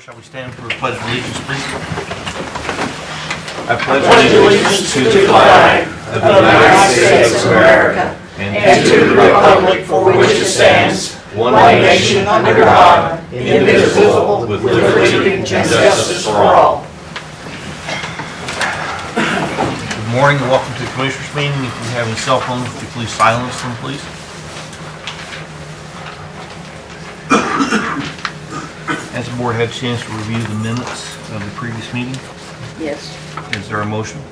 Shall we stand for a pledge of allegiance, please? I pledge allegiance to the flag of the United States of America and to the republic for which it stands, one nation under God, indivisible, with liberty and justice for all. Good morning and welcome to the Commissioners meeting. If you have any cell phones, would you please silence them, please? Has the board had a chance to review the minutes of the previous meeting? Yes, Is there a motion?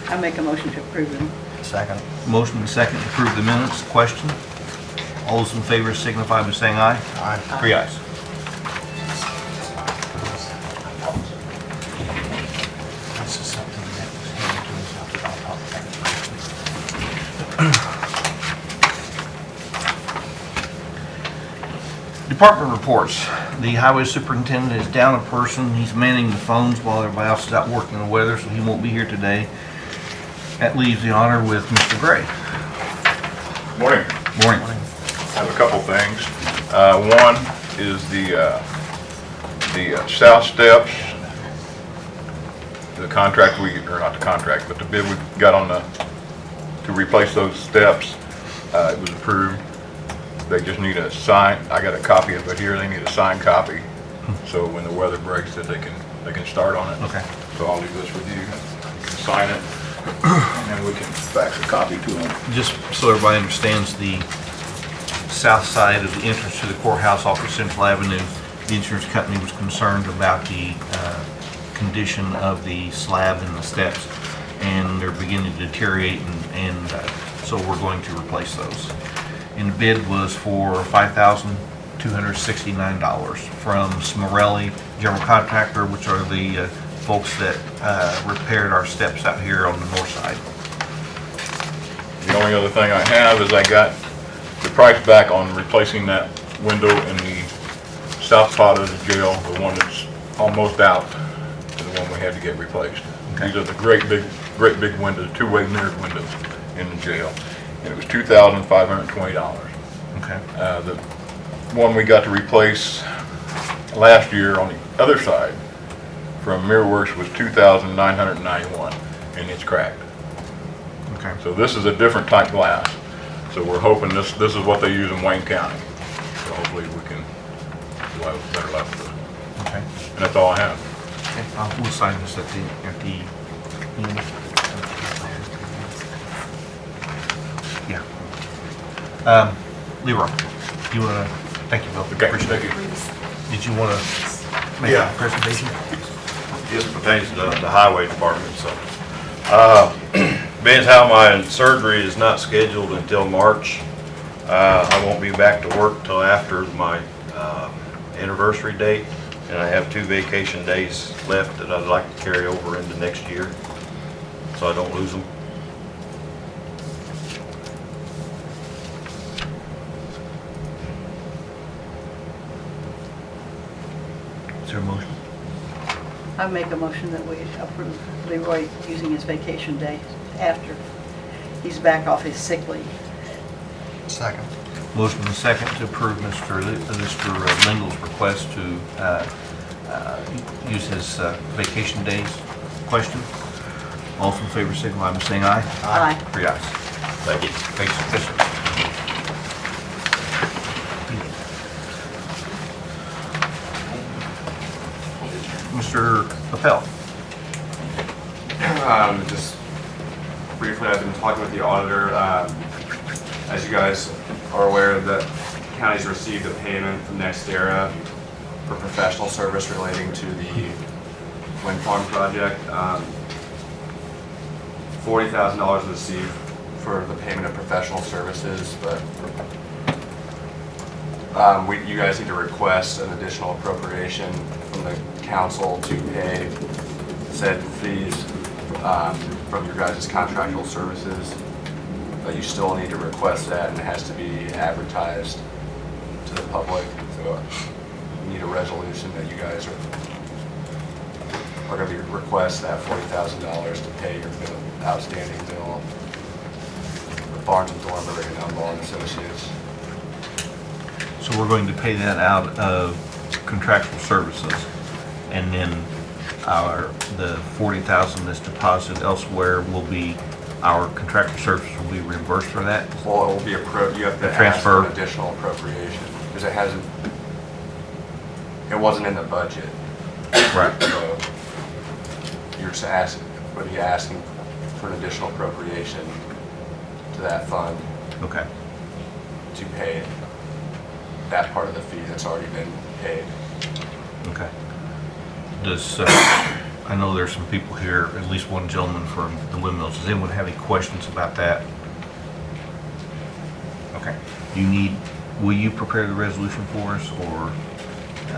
I make a motion to approve them. Second. Motion and second to approve the minutes. Question? All those in favor signify by saying aye. Aye. 3 ayes. This is something that was handed to us. Department reports. The highway superintendent is down a person. He's manning the phones while everybody else is out working in the weather, so he won't be here today. That leaves the honor with Mr. Gray. Morning. Morning. I have a couple things. One is the south steps. The contract or not the contract, but the bid we got on to replace those steps, it was approved. They just need a sign. I got a copy of it here. They need a signed copy, so when the weather breaks, that they can start on it. Okay. So I'll leave this with you. You can sign it, and then we can fax a copy to them. Just so everybody understands, the south side of the entrance to the courthouse off of Central Avenue, the insurance company was concerned about the condition of the slab and the steps, and they're beginning to deteriorate, and so we're going to replace those. And the bid was for $5,269 from Smarelli General Contractor, which are the folks that repaired our steps out here on the north side. The only other thing I have is I got the price back on replacing that window in the south part of the jail, the one that's almost out, to the one we had to get replaced. Okay. These are the great big windows, two-way mirrored windows in the jail, and it was $2,520. Okay. The one we got to replace last year on the other side from MirrorWorks was $2,991, and it's cracked. Okay. So this is a different type glass. So we're hoping this is what they use in Wayne County. So hopefully we can do better luck with it. Okay. And that's all I have. Okay. We'll sign this at the end. Yeah. Leroy, you want to, thank you, Bill. Okay, Appreciate thank you. it. Did you want to make Yeah. a presentation? This pertains to the highway department, so. Being as how my surgery is not scheduled until March, I won't be back to work till after my anniversary date, and I have 2 vacation days left that I'd like to carry over into next year, so I don't lose them. Is there a motion? I make a motion that we approve Leroy using his vacation day after he's back off his sick leave. Second. Motion and second to approve Mr. Lingel's request to use his vacation days. Question? All in favor signify by saying aye. Aye. 3 ayes. Thank you. Thanks, Commissioner. Mr. Appel. Just briefly, I've been talking with the auditor. As you guys are aware, the county's received a payment from NextEra for professional service relating to the wind farm project. $40,000 was received for the payment of professional services, but you guys need to request an additional appropriation from the council to pay said fees from your guys' contractual services. But you still need to request that, and it has to be advertised to the public. So you need a resolution that you guys are going to request that $40,000 to pay your outstanding bill with Barnes and Thornburg and Dunbar and Associates. So we're going to pay that out of contractual services. And then the 40,000 that's deposited elsewhere will be, our contractual services will be reimbursed for that? Well, it will be you have to The ask transfer. for an additional appropriation, because it wasn't in the budget. Right. So you're just asking for an additional appropriation to that fund Okay. to pay that part of the fee that's already been paid. Okay. Does, I know there's some people here, at least one gentleman from the windmills. Does anyone have any questions about that? Okay. Will you prepare the resolution for us, or?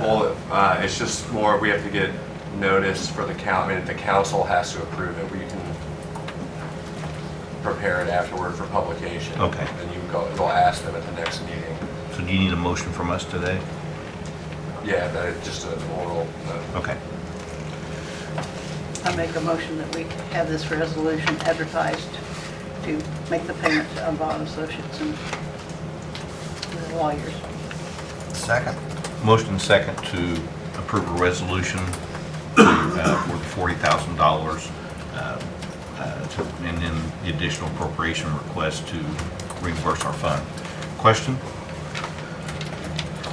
Well, it's just more, we have to get notice for the the council has to approve it. We can prepare it afterward for publication. Okay. And you go ask them at the next meeting. So do you need a motion from us today? Yeah, but it's just an oral note. Okay. I make a motion that we have this resolution advertised to make the payment to Vaughn Associates and the lawyers. Second. Motion and second to approve a resolution for the $40,000, and then the additional appropriation request to reimburse our fund. Question?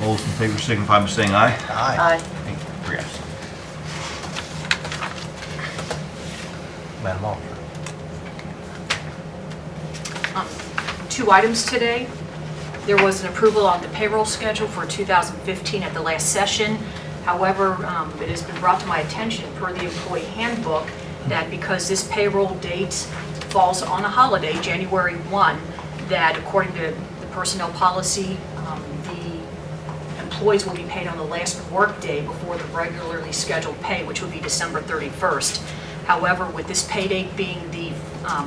All those in favor signify by saying aye. Aye. Yes. Madam Auditor. Two items today. There was an approval on the payroll schedule for 2015 at the last session. However, it has been brought to my attention per the employee handbook that because this payroll date falls on a holiday, January 1, that according to the personnel policy, the employees will be paid on the last work day before the regularly scheduled pay, which would be December 31st. However, with this pay date being the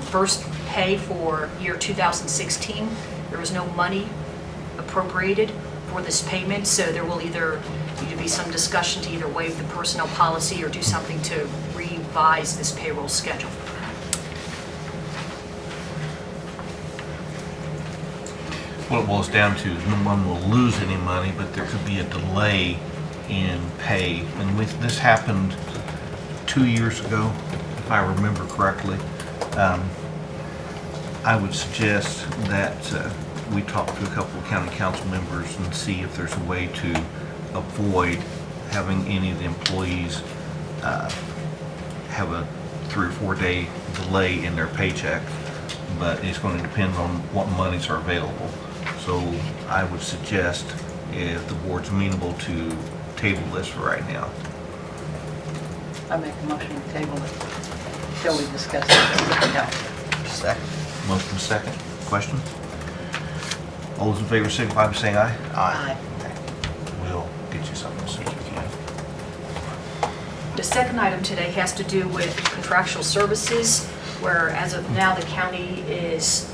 first pay for year 2016, there was no money appropriated for this payment, so there will either need to be some discussion to either waive the personnel policy or do something to revise this payroll schedule. What it boils down to is no one will lose any money, but there could be a delay in pay. And this happened 2 years ago, if I remember correctly. I would suggest that we talk to a couple of county council members and see if there's a way to avoid having any of the employees have a 3 or 4 day delay in their paycheck. But it's going to depend on what monies are available. So I would suggest, if the board's amenable, to table this for right now. I make a motion to table it till we discuss it with the council. Second. Motion second. Question? All those in favor signify by saying aye. Aye. We'll get you something as soon as we can. The second item today has to do with contractual services, where as of now, the county is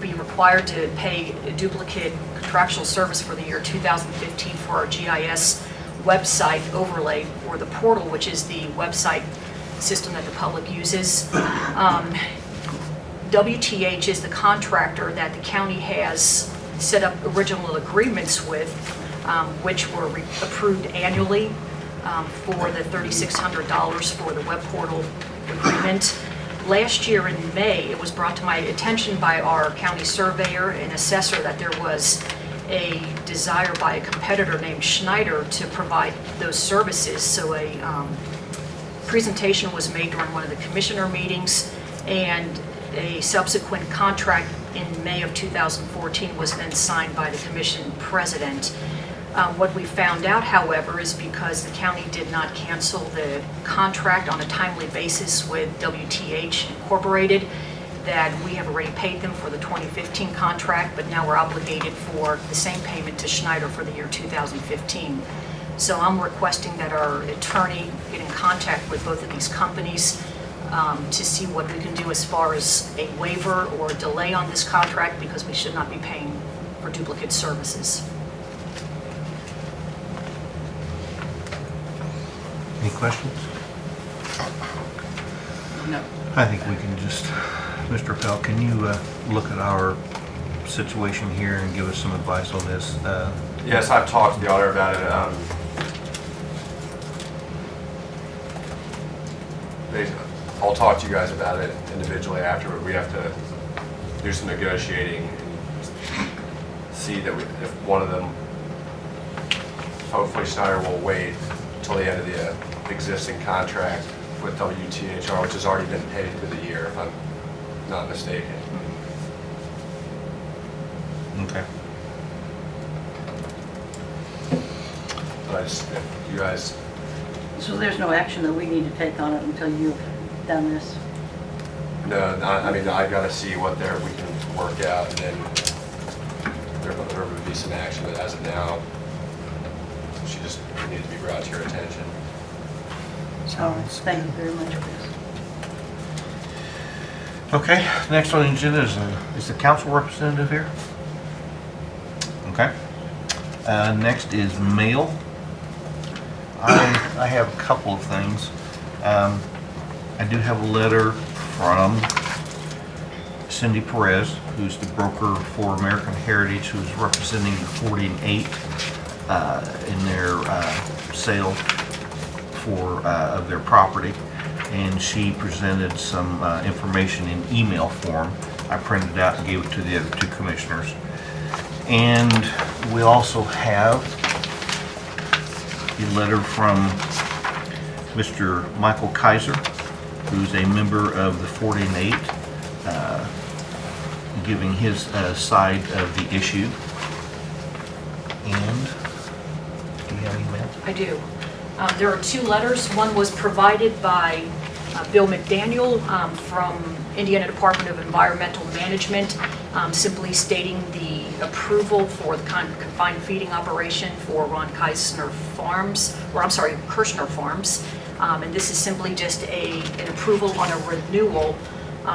being required to pay a duplicate contractual service for the year 2015 for our GIS website overlay, or the portal, which is the website system that the public uses. WTH is the contractor that the county has set up original agreements with, which were approved annually for the $3,600 for the web portal agreement. Last year in May, it was brought to my attention by our county surveyor and assessor that there was a desire by a competitor named Schneider to provide those services. So a presentation was made during one of the commissioner meetings, and a subsequent contract in May of 2014 was then signed by the commission president. What we found out, however, is because the county did not cancel the contract on a timely basis with WTH Incorporated, that we have already paid them for the 2015 contract, but now we're obligated for the same payment to Schneider for the year 2015. So I'm requesting that our attorney get in contact with both of these companies to see what we can do as far as a waiver or delay on this contract, because we should not be paying for duplicate services. Any questions? No. I think we can just, Mr. Appel, can you look at our situation here and give us some advice on this? Yes, I've talked to the auditor about it. I'll talk to you guys about it individually after, but we have to do some negotiating and see that if one of them, hopefully Schneider will wait until the end of the existing contract with WTHR, which has already been paid through the year, if I'm not mistaken. Okay. But if you guys, So there's no action that we need to take on it until you've done this? no, I mean, I gotta see what we can work out, and then there would be some action, but as of now, she just needs to be brought to your attention. All right, thank you very much, Chris. Okay, next on the agenda is the council representative here? Okay. Next is mail. I have a couple of things. I do have a letter from Cindy Perez, who's the broker for American Heritage, who's representing the 40 and 8 in their sale of their property. And she presented some information in email form. I printed it out and gave it to the other two commissioners. And we also have a letter from Mr. Michael Kaiser, who's a member of the 40 and 8, giving his side of the issue. And do you have any email? I do. There are two letters. One was provided by Bill McDaniel from Indiana Department of Environmental Management, simply stating the approval for the confined feeding operation for Ron Kirshner Farms, Kirshner Farms. And this is simply just an approval on a renewal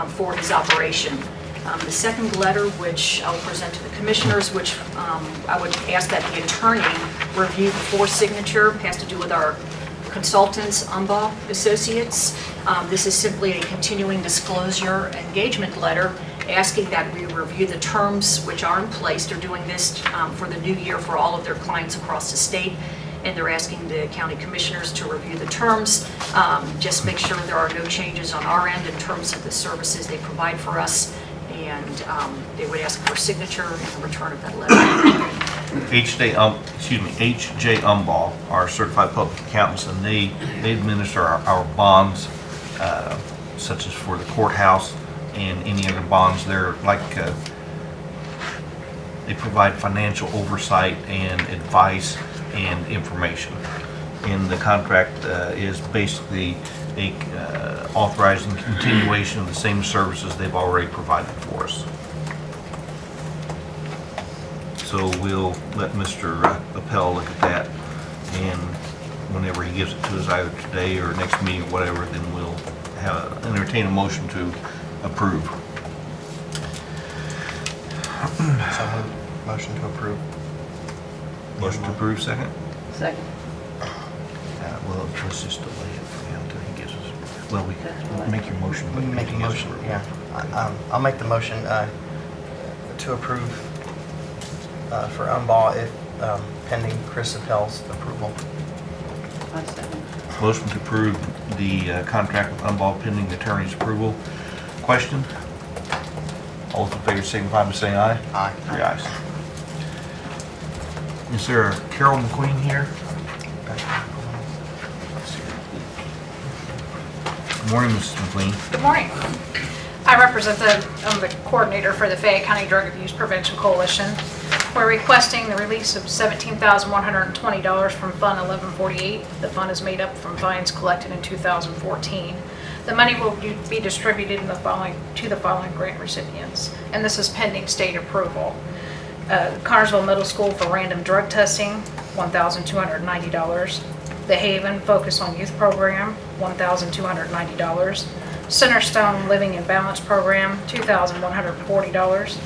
for his operation. The second letter, which I'll present to the commissioners, which I would ask that the attorney review before signature, has to do with our consultants, Umbaugh Associates. This is simply a continuing disclosure engagement letter asking that we review the terms which are in place. They're doing this for the new year for all of their clients across the state, and they're asking the county commissioners to review the terms, just make sure there are no changes on our end in terms of the services they provide for us, and they would ask for signature and the return of that letter. H.J. Umbaugh are certified public accountants, and they administer our bonds, such as for the courthouse and any other bonds. They're like, they provide financial oversight and advice and information. And the contract is basically authorizing continuation of the same services they've already provided for us. So we'll let Mr. Appel look at that, and whenever he gives it to us, either today or next meeting or whatever, then we'll entertain a motion to approve. Motion to approve. Motion to approve, second? Second. Well, let's just delay it for him until he gives us, well, we can make your motion. We can make a motion, yeah. I'll make the motion to approve for Umbaugh if pending Chris Appel's approval. I second. Motion to approve the contract with Umbaugh pending the attorney's approval. Question? All those in favor signify by saying aye. Aye. 3 ayes. Is there a Carol McQueen here? Good morning, Mrs. McQueen. Good morning. I represent the coordinator for the Fayette County Drug Abuse Prevention Coalition. We're requesting the release of $17,120 from Fund 1148. The fund is made up from fines collected in 2014. The money will be distributed to the following grant recipients, and this is pending state approval. Connersville Middle School for random drug testing, $1,290. The Haven Focus on Youth Program, $1,290. Centerstone Living in Balance Program, $2,140.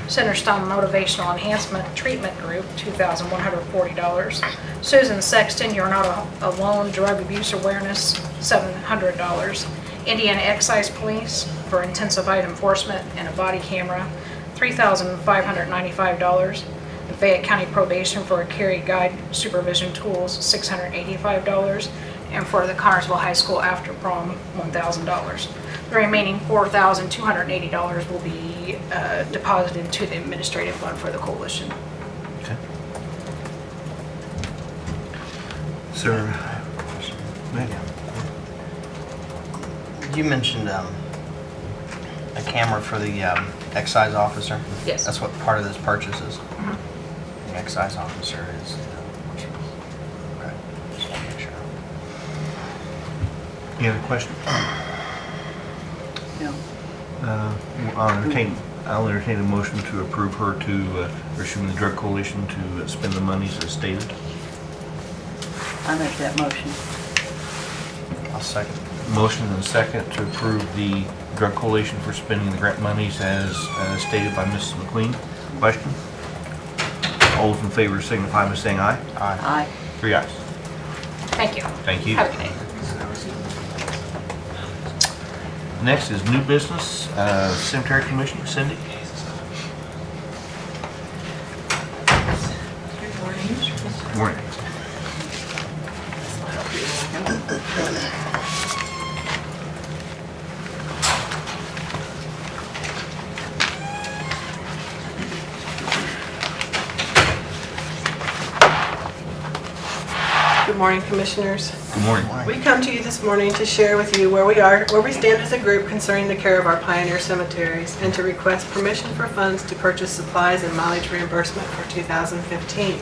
Centerstone Motivational Enhancement Treatment Group, $2,140. Susan Sexton, You're Not Alone Drug Abuse Awareness, $700. Indiana Excise Police for intensified enforcement and a body camera, $3,595. The Fayette County Probation for a carry guide supervision tools, $685. and for the Connersville High School after prom, $1,000. The remaining $4,280 will be deposited to the administrative fund for the coalition. Okay. Sir, You mentioned a camera for the excise officer? Yes. That's what part of this purchase is? The excise officer is... Okay, just want to make sure. any other questions? No. I'll entertain a motion to approve her to, or assuming the drug coalition to spend the monies as stated. I make that motion. I'll second. Motion and second to approve the drug coalition for spending the grant monies as stated by Mrs. McQueen. Question? All those in favor signify by saying aye. Aye. Aye. 3 ayes. Thank you. Thank you. Have a good day. Next is new business, Cemetery Commission. Cindy? Good morning. Good morning, Commissioners. Good morning. We come to you this morning to share with you where we stand as a group concerning the care of our pioneer cemeteries, and to request permission for funds to purchase supplies and mileage reimbursement for 2015.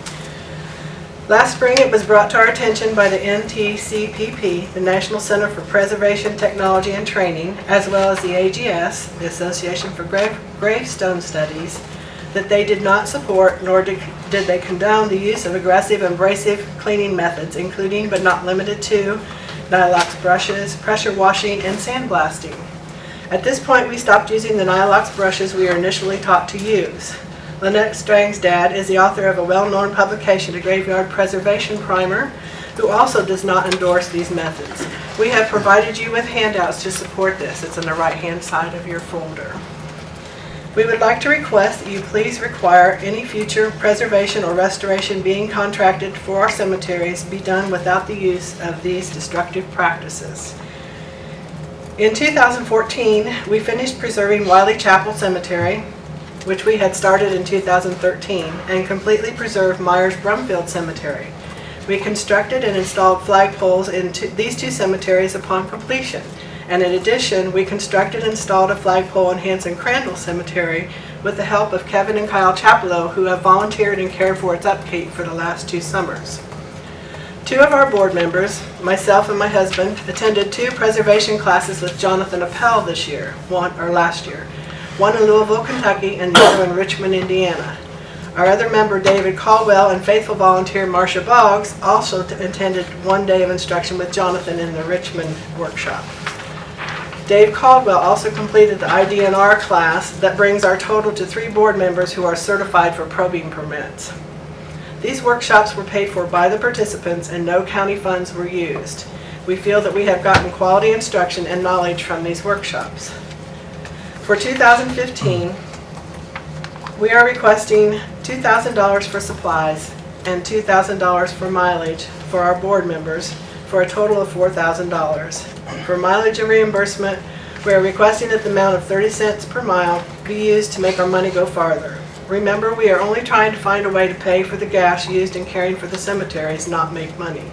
Last spring, it was brought to our attention by the NTCPP, the National Center for Preservation, Technology, and Training, as well as the AGS, the Association for Gravestone Studies, that they did not support nor did they condone the use of aggressive abrasive cleaning methods, including but not limited to Nylox brushes, pressure washing, and sandblasting. At this point, we stopped using the Nylox brushes we were initially taught to use. Lynette Strang's dad is the author of a well-known publication, A Graveyard Preservation Primer, who also does not endorse these methods. We have provided you with handouts to support this. It's on the right-hand side of your folder. We would like to request that you please require any future preservation or restoration being contracted for our cemeteries be done without the use of these destructive practices. In 2014, we finished preserving Wiley Chapel Cemetery, which we had started in 2013, and completely preserved Myers Brumfield Cemetery. We constructed and installed flagpoles in these two cemeteries upon completion. And in addition, we constructed and installed a flagpole in Hanson Crandall Cemetery with the help of Kevin and Kyle Chapello, who have volunteered and cared for its upkeep for the last 2 summers. 2 of our board members, myself and my husband, attended 2 preservation classes with Jonathan Appel last year. One in Louisville, Kentucky, and the other in Richmond, Indiana. Our other member, David Caldwell, and faithful volunteer Marcia Boggs also attended 1 day of instruction with Jonathan in the Richmond workshop. Dave Caldwell also completed the IDNR class that brings our total to 3 board members who are certified for probing permits. These workshops were paid for by the participants and no county funds were used. We feel that we have gotten quality instruction and knowledge from these workshops. For 2015, we are requesting $2,000 for supplies and $2,000 for mileage for our board members, for a total of $4,000. For mileage and reimbursement, we are requesting that the amount of 30 cents per mile be used to make our money go farther. Remember, we are only trying to find a way to pay for the gas used in caring for the cemeteries, not make money.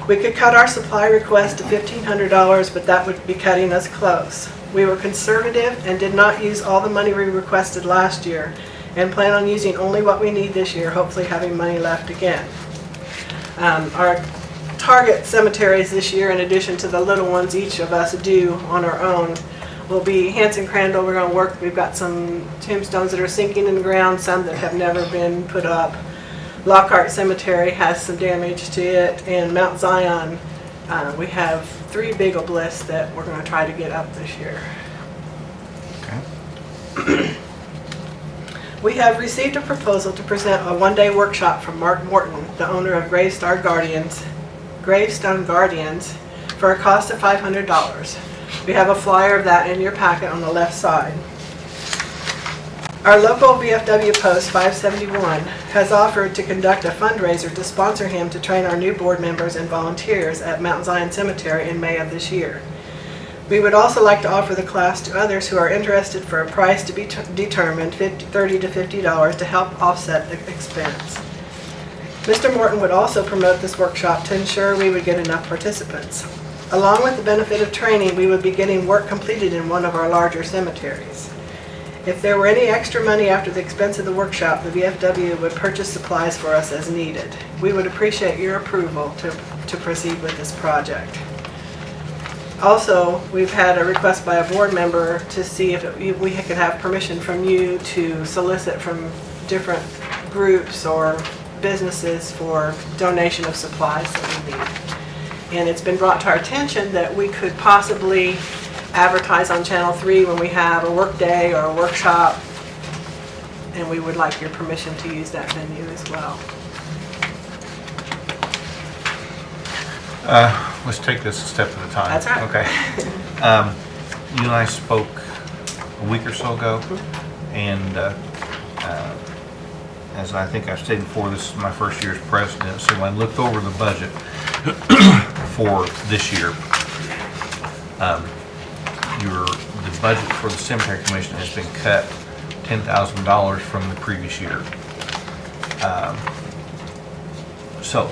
We could cut our supply request to $1,500, but that would be cutting us close. We were conservative and did not use all the money we requested last year and plan on using only what we need this year, hopefully having money left again. Our target cemeteries this year, in addition to the little ones each of us do on our own, will be Hanson Crandall. We're going to work. We've got some tombstones that are sinking in the ground, some that have never been put up. Lockhart Cemetery has some damage to it, and Mount Zion, we have 3 big obelisks that we're going to try to get up this year. Okay. We have received a proposal to present a 1-day workshop from Mark Morton, the owner of Gravestone Guardians, for a cost of $500. We have a flyer of that in your packet on the left side. Our local VFW post 571 has offered to conduct a fundraiser to sponsor him to train our new board members and volunteers at Mount Zion Cemetery in May of this year. We would also like to offer the class to others who are interested for a price to be determined, $30 to $50, to help offset the expense. Mr. Morton would also promote this workshop to ensure we would get enough participants. Along with the benefit of training, we would be getting work completed in one of our larger cemeteries. If there were any extra money after the expense of the workshop, the VFW would purchase supplies for us as needed. We would appreciate your approval to proceed with this project. Also, we've had a request by a board member to see if we could have permission from you to solicit from different groups or businesses for donation of supplies that we need. And it's been brought to our attention that we could possibly advertise on Channel 3 when we have a work day or a workshop, and we would like your permission to use that venue as well. Let's take this a step at a time. That's right. Okay. You and I spoke a week or so ago, and as I think I've stated before, this is my first year as president, so when I looked over the budget for this year, the budget for the cemetery commission has been cut $10,000 from the previous year. So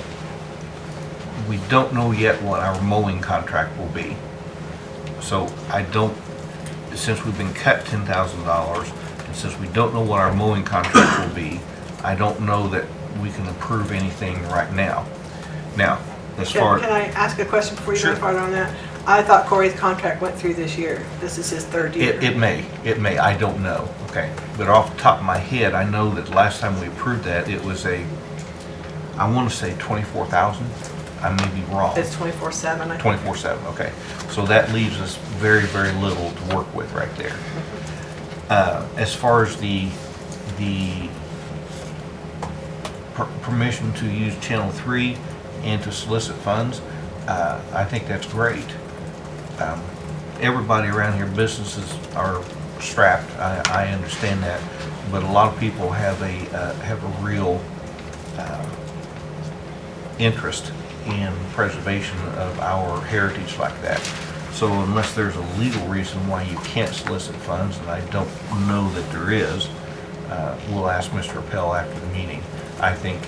we don't know yet what our mowing contract will be. So since we've been cut $10,000, and since we don't know what our mowing contract will be, I don't know that we can approve anything right now. Now, as far as... Can I ask a question before you Sure. go farther on that? I thought Corey's contract went through this year. This is his third year. It may, I don't know, okay? But off the top of my head, I know that last time we approved that, it was I want to say 24,000. I may be wrong. It's 24/7, I think. 24/7, okay. So that leaves us very, very little to work with right there. As far as the permission to use Channel 3 and to solicit funds, I think that's great. Everybody around here, businesses are strapped, I understand that, but a lot of people have a real interest in preservation of our heritage like that. So unless there's a legal reason why you can't solicit funds, and I don't know that there is, we'll ask Mr. Appel after the meeting. I think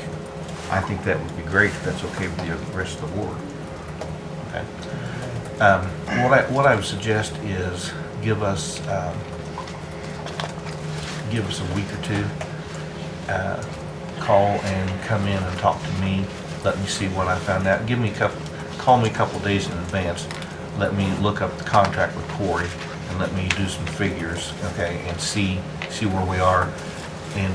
that would be great if that's okay with the rest of the board. Okay. What I would suggest is give us a week or two. Call and come in and talk to me. Let me see what I found out. Call me a couple days in advance. Let me look up the contract with Corey and let me do some figures, okay, and see where we are. And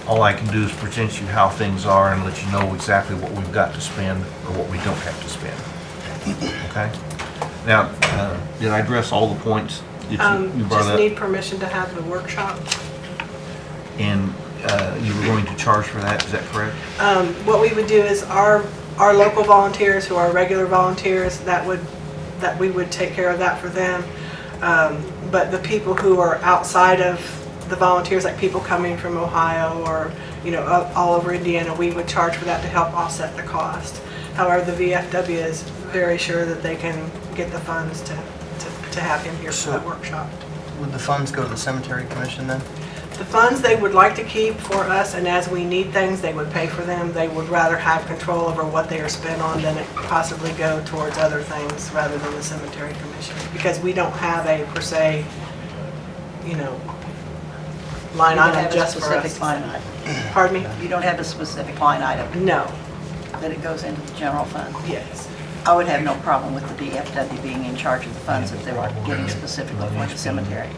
all I can do is present you how things are and let you know exactly what we've got to spend or what we don't have to spend. Okay? Now, did I address all the points that you brought Just up? need permission to have the workshop. And you were going to charge for that, is that correct? What we would do is our local volunteers who are regular volunteers, that we would take care of that for them. But the people who are outside of the volunteers, like people coming from Ohio or, all over Indiana, we would charge for that to help offset the cost. However, the VFW is very sure that they can get the funds to have him here for that workshop. Would the funds go to the cemetery commission then? The funds they would like to keep for us, and as we need things, they would pay for them. They would rather have control over what they are spent on than it possibly go towards other things rather than the cemetery commission. Because we don't have a, per se, line You don't item have a just for specific us. line item. Pardon me? You don't have a specific line item No. that it goes into the general fund. Yes. I would have no problem with the VFW being in charge of the funds if they were getting specifically for the cemetery.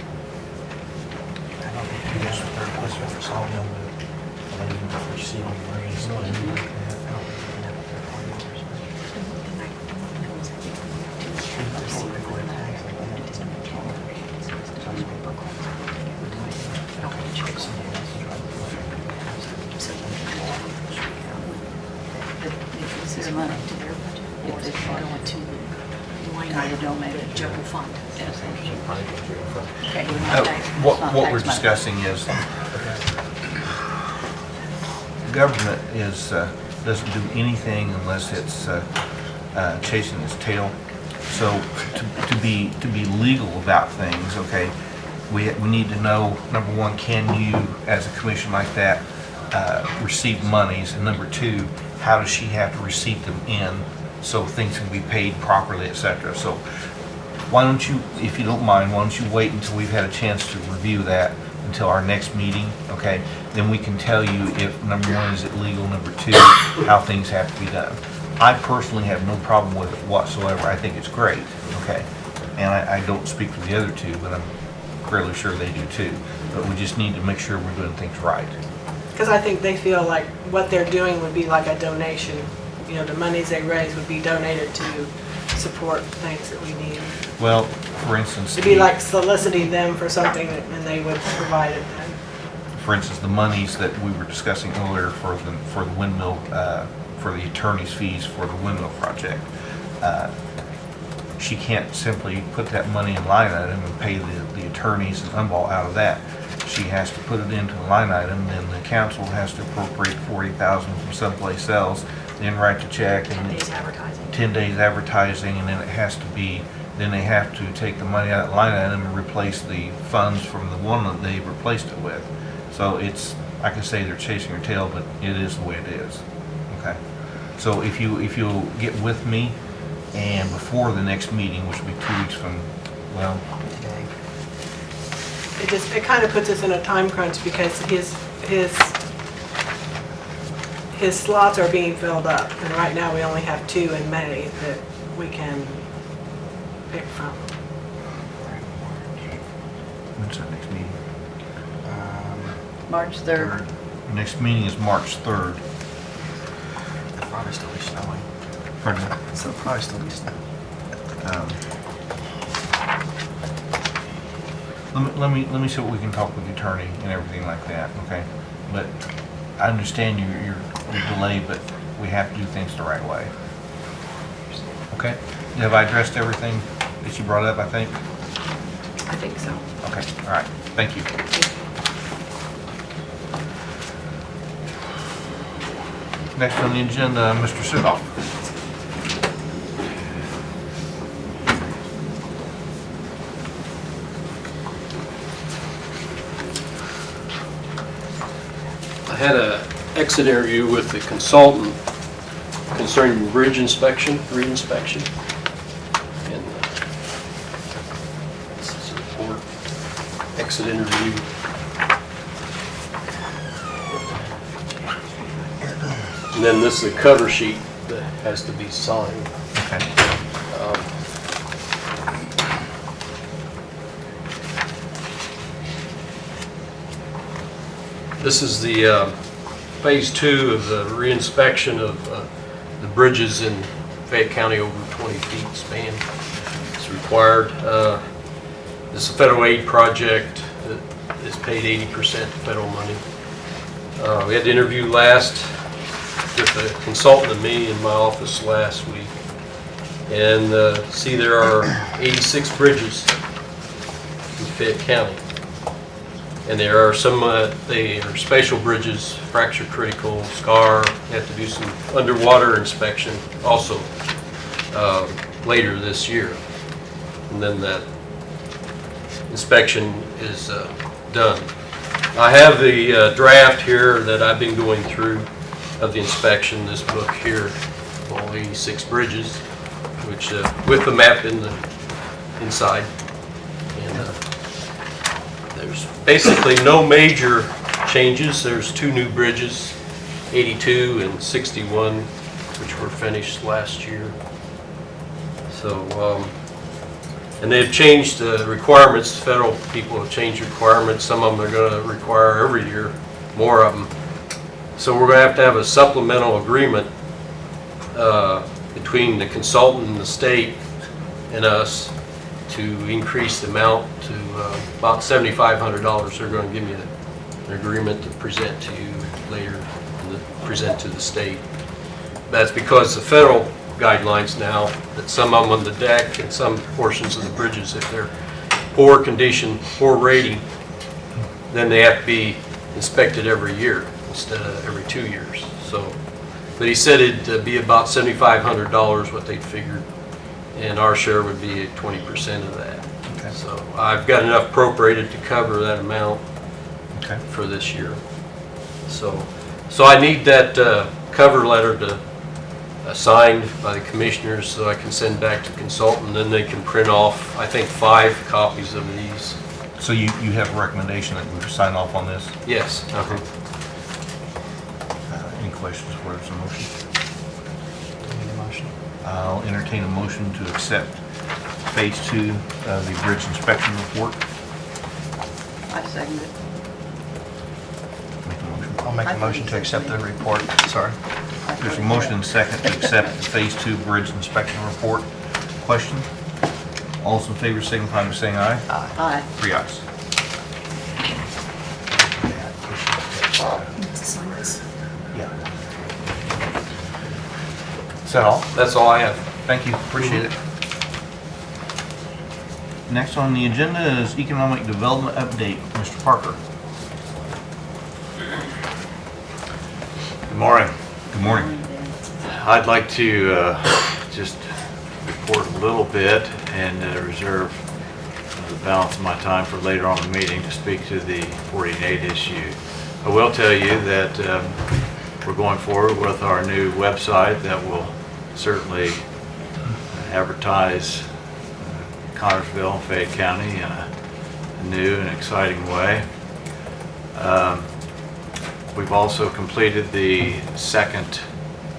This is money. If they want to, money that they donated. The general fund. Yes. Okay. What we're discussing is, government is, doesn't do anything unless it's chasing its tail. So to be legal about things, okay, we need to know, number one, can you, as a commission like that, receive monies? And number two, how does she have to receipt them in so things can be paid properly, et cetera? So why don't you, if you don't mind, why don't you wait until we've had a chance to review that until our next meeting, okay? Then we can tell you if, number one, is it legal, number two, how things have to be done. I personally have no problem with it whatsoever. I think it's great, okay? And I don't speak for the other two, but I'm fairly sure they do too. But we just need to make sure we're doing things right. Because I think they feel like what they're doing would be like a donation. You know, the monies they raise would be donated to support things that we need. Well, for instance, It'd be like soliciting them for something and they would provide it then. for instance, the monies that we were discussing earlier for the windmill, for the attorney's fees for the windmill project, she can't simply put that money in line item and pay the attorneys and Umball out of that. She has to put it into a line item, then the council has to appropriate $40,000 from someplace else, then write the check. 10 days advertising. 10 days advertising, and then it has to be, then they have to take the money out of the line item and replace the funds from the one that they replaced it with. So it's, I can say they're chasing their tail, but it is the way it is, okay? So if you'll get with me, and before the next meeting, which will be 2 weeks from, well, It kind of puts us in a time crunch because his slots are being filled up. And right now, we only have 2 in May that we can pick from. when's our next meeting? March 3rd. Next meeting is March 3rd. It'll probably still be snowing. Pardon me? So it'll probably still be snowing. Let me see what we can talk with the attorney and everything like that, okay? But I understand your delay, but we have to do things the right way. Okay? Have I addressed everything that you brought up, I think? I think so. Okay, all right, thank you. Next on the agenda, Mr. Sidoff. I had an exit interview with the consultant concerning bridge inspection, re-inspection. And this is a report, exit interview. And then this is a cover sheet that has to be signed. Okay. This is the phase 2 of the reinspection of the bridges in Fayette County over 20 feet span. It's required. This is a federal aid project that is paid 80% federal money. We had the interview last with a consultant and me in my office last week. And see, there are 86 bridges in Fayette County. And there are some, they are special bridges, fracture critical, scar, they have to do some underwater inspection also later this year. And then that inspection is done. I have the draft here that I've been going through of the inspection, this book here, all 86 bridges, which with the map inside. And there's basically no major changes. There's 2 new bridges, 82 and 61, which were finished last year. So, and they've changed the requirements. Federal people have changed requirements. Some of them are going to require every year, more of them. So we're going to have a supplemental agreement between the consultant and the state and us to increase the amount to about $7,500. They're going to give me an agreement to present to you later and present to the state. That's because the federal guidelines now, that some of them on the deck and some portions of the bridges, if they're poor condition, poor rating, then they have to be inspected every year instead of every 2 years. So, but he said it'd be about $7,500 what they figured, and our share would be 20% of that. Okay. So I've got enough appropriated to cover that amount Okay. for this year. So I need that cover letter to signed by the commissioners so I can send back to consultant, then they can print off, I think, 5 copies of these. So you have a recommendation that we sign off on this? Yes. Any questions? Where's the motion? I'll entertain a motion to accept phase 2 of the bridge inspection report. I second it. Make a motion. I'll make a motion to accept the report. Sorry. There's a motion and second to accept the phase 2 bridge inspection report. Question? All those in favor signify by saying aye. Aye. 3 ayes. To sign this. Yeah. Is that all? That's all I have. Thank you, appreciate it. Next on the agenda is economic development update. Mr. Parker. Good morning. Good morning. I'd like to just report a little bit and reserve the balance of my time for later on in the meeting to speak to the 48 issue. I will tell you that we're going forward with our new website that will certainly advertise Connersville and Fayette County in a new and exciting way. We've also completed the second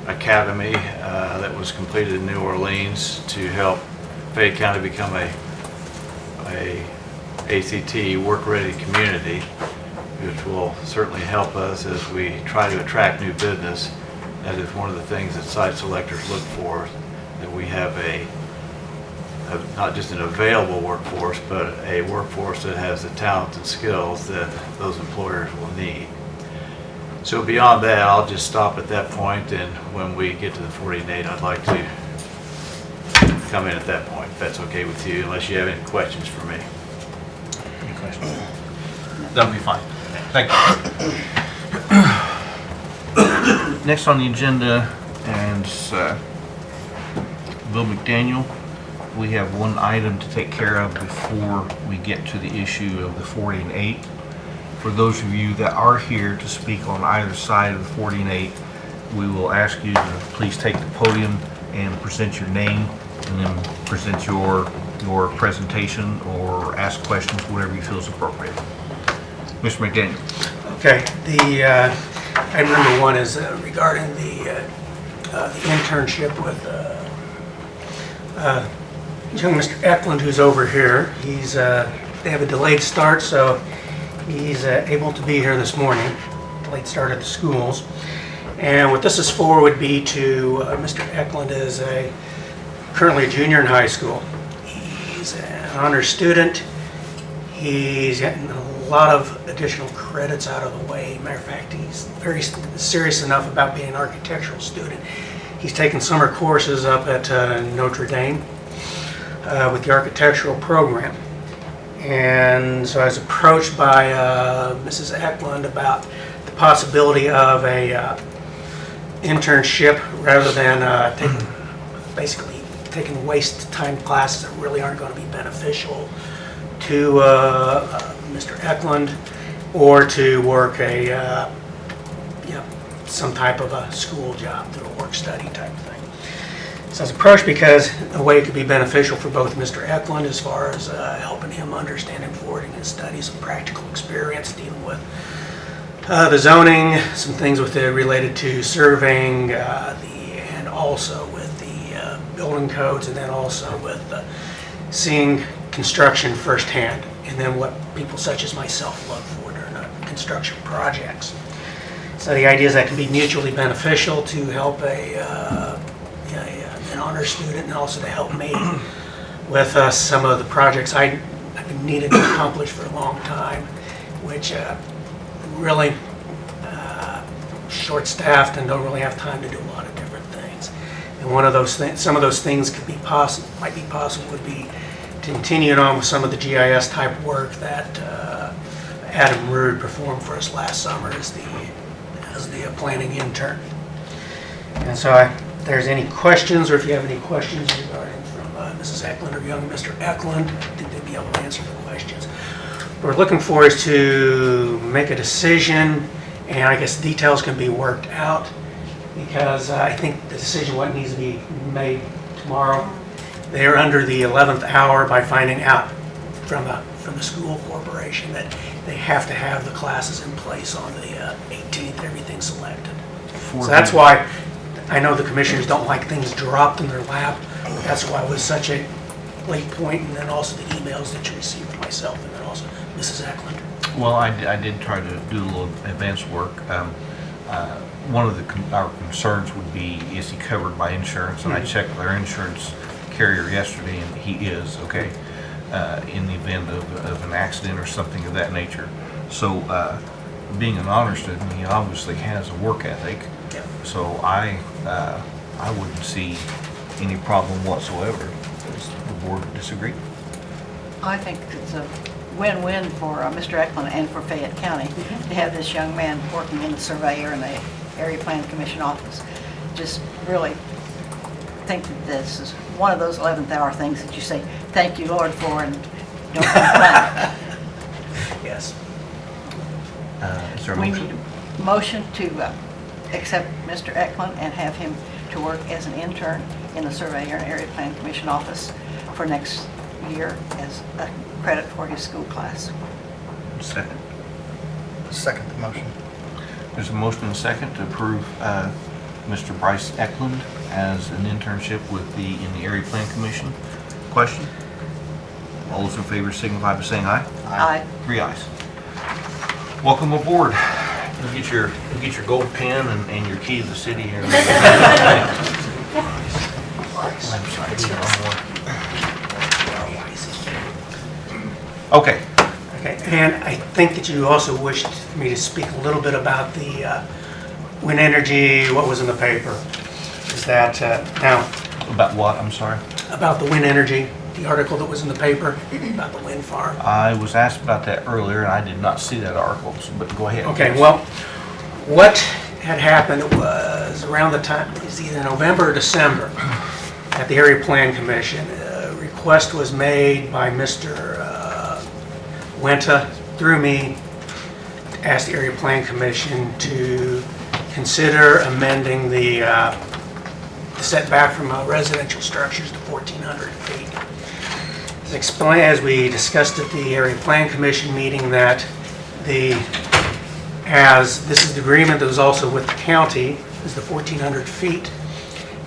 academy that was completed in New Orleans to help Fayette County become a ACT work-ready community, which will certainly help us as we try to attract new business. That is one of the things that site selectors look for, that we have not just an available workforce, but a workforce that has the talents and skills that those employers will need. So beyond that, I'll just stop at that point, and when we get to the 48, I'd like to come in at that point, if that's okay with you, unless you have any questions for me. Any questions? That'll be fine. Thank you. Next on the agenda, and Bill McDaniel. We have one item to take care of before we get to the issue of the 40 and 8. For those of you that are here to speak on either side of the 40 and 8, we will ask you to please take the podium and present your name, and then present your presentation or ask questions, whatever you feel is appropriate. Mr. McDaniel. Okay, the item number 1 is regarding the internship with young Mr. Eklund, who's over here. They have a delayed start, so he's able to be here this morning. Delayed start at the schools. And what this is for would be to Mr. Eklund is currently a junior in high school. He's an honors student. He's getting a lot of additional credits out of the way. Matter of fact, he's very serious enough about being an architectural student. He's taken summer courses up at Notre Dame with the architectural program. And so I was approached by Mrs. Eklund about the possibility of a internship rather than taking waste time classes that really aren't going to be beneficial to Mr. Eklund, or to work some type of a school job through a work study type thing. So I was approached because the way it could be beneficial for both Mr. Eklund as far as helping him understand and forwarding his studies and practical experience dealing with the zoning, some things with related to surveying, and also with the building codes, and then also with seeing construction firsthand, and then what people such as myself look for during construction projects. So the idea is that can be mutually beneficial to help an honor student, and also to help me with some of the projects I've been needed to accomplish for a long time, which really short-staffed and don't really have time to do a lot of different things. And one of those things, some of those things could be might be possible would be to continue on with some of the GIS type work that Adam Rude performed for us last summer as the planning intern. And so if there's any questions, or if you have any questions regarding from Mrs. Eklund or young Mr. Eklund, I think they'd be able to answer the questions. What we're looking for is to make a decision, and I guess details can be worked out, because I think the decision what needs to be made tomorrow. They're under the 11th hour by finding out from the school corporation that they have to have the classes in place on the 18th, everything selected. So that's why I know the commissioners don't like things dropped in their lap. That's why it was such a late point, and then also the emails that you received from myself, and then also Mrs. Eklund. Well, I did try to do a little advanced work. One of our concerns would be, is he covered by insurance? And I checked with our insurance carrier yesterday, and he is, okay, in the event of an accident or something of that nature. So, being an honor student, he obviously has a work ethic. Yep. So I wouldn't see any problem whatsoever. Does the board disagree? I think it's a win-win for Mr. Eklund and for Fayette County to have this young man working in the surveyor and the Area Plan Commission office. Just really think that this is one of those 11th hour things that you say, thank you, Lord, for, and don't complain. Yes. Is there a We motion? need a motion to accept Mr. Eklund and have him to work as an intern in the Surveyor and Area Plan Commission office for next year as a credit for his school class. Second. Second the motion. There's a motion and a second to approve Mr. Bryce Eklund as an internship in the Area Plan Commission. Question? All those in favor signify by saying aye. Aye. 3 ayes. Welcome aboard. You'll get your gold pen and your key to the city here. I'm sorry, one more. Okay. Okay, and I think that you also wished me to speak a little bit about the wind energy, what was in the paper. Is that, now, About what? I'm sorry. about the wind energy, the article that was in the paper about the wind farm. I was asked about that earlier, and I did not see that article, but go ahead. Okay, well, what had happened was around the time, it was either November or December, at the Area Plan Commission, a request was made by Mr. Wenta through me to ask the Area Plan Commission to consider amending the setback from residential structures to 1,400 feet. As explained, as we discussed at the Area Plan Commission meeting, that as this is the agreement that was also with the county, is the 1,400 feet,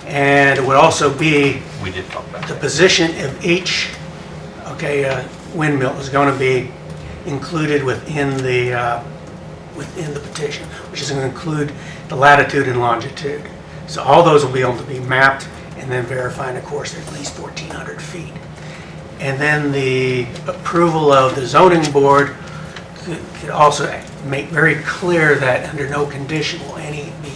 and it would also be We did talk about the that. position of each, windmill is going to be included within the petition, which is going to include the latitude and longitude. So all those will be able to be mapped and then verified, of course, they're at least 1,400 feet. And then the approval of the zoning board could also make very clear that under no condition will any be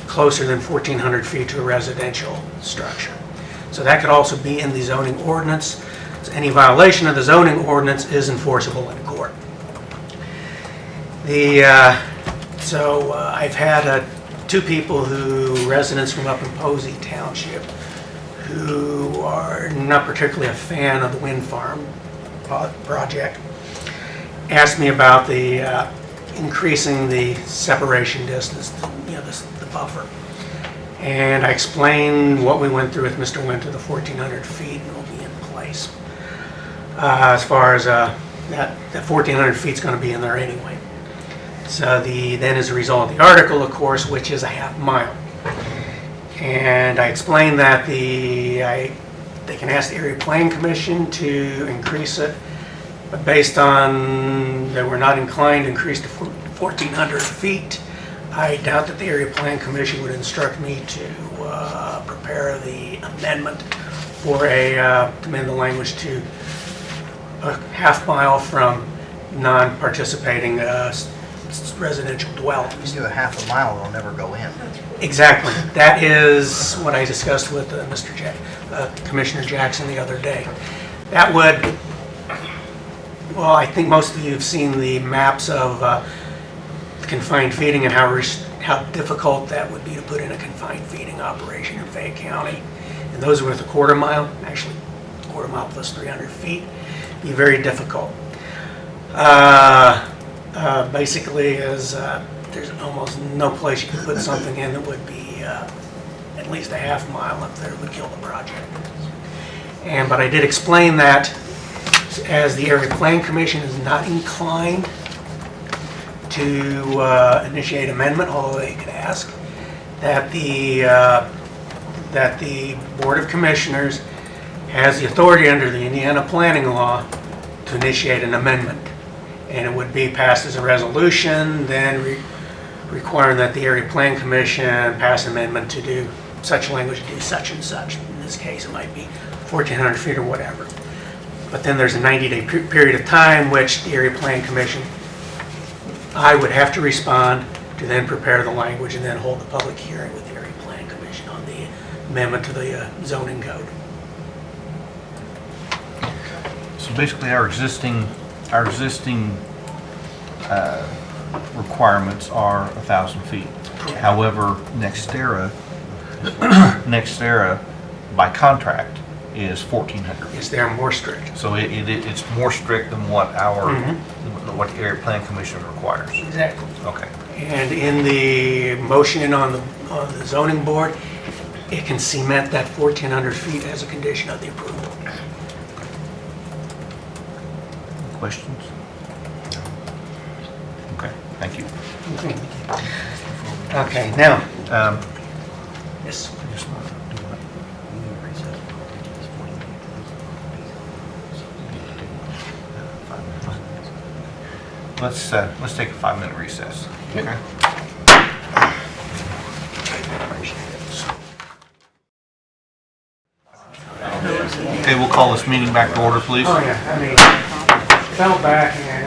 closer than 1,400 feet to a residential structure. So that could also be in the zoning ordinance. So any violation of the zoning ordinance is enforceable in court. I've had two people residents from up in Posey Township, who are not particularly a fan of the wind farm project, asked me about the increasing the separation distance, the buffer. And I explained what we went through with Mr. Winter, the 1,400 feet, and will be in place. As far as that 1,400 feet is going to be in there anyway. So then as a result of the article, of course, which is a half mile. And I explained that they can ask the Area Plan Commission to increase it, but based on that we're not inclined to increase to 1,400 feet, I doubt that the Area Plan Commission would instruct me to prepare the amendment for to amend the language to a half mile from non-participating residential dwellings. You do a half a mile, they'll never go in. Exactly. That is what I discussed with Commissioner Jackson the other day. That would, well, I think most of you have seen the maps of confined feeding and how difficult that would be to put in a confined feeding operation in Fayette County. And those with a quarter mile, actually quarter mile plus 300 feet, be very difficult. Basically, there's almost no place you could put something in that would be at least a half mile up there would kill the project. But I did explain that as the Area Plan Commission is not inclined to initiate amendment, although they could ask, that the Board of Commissioners has the authority under the Indiana planning law to initiate an amendment. And it would be passed as a resolution, then requiring that the Area Plan Commission pass an amendment to do such language, do such and such. In this case, it might be 1,400 feet or whatever. But then there's a 90-day period of time which the Area Plan Commission, I would have to respond to then prepare the language and then hold the public hearing with the Area Plan Commission on the amendment to the zoning code. So basically, our existing requirements are 1,000 feet. However, Nextera by contract is 1,400 feet. Yes, they are more strict. So it's more strict than what what the Area Plan Commission requires. Exactly. Okay. And in the motion on the zoning board, it can cement that 1,400 feet as a condition of the approval. Questions? Okay, thank you. Okay, now, Yes. Let's take a 5-minute recess. Okay. Okay, we'll call this meeting back to order, please. oh yeah, I mean, fell back and...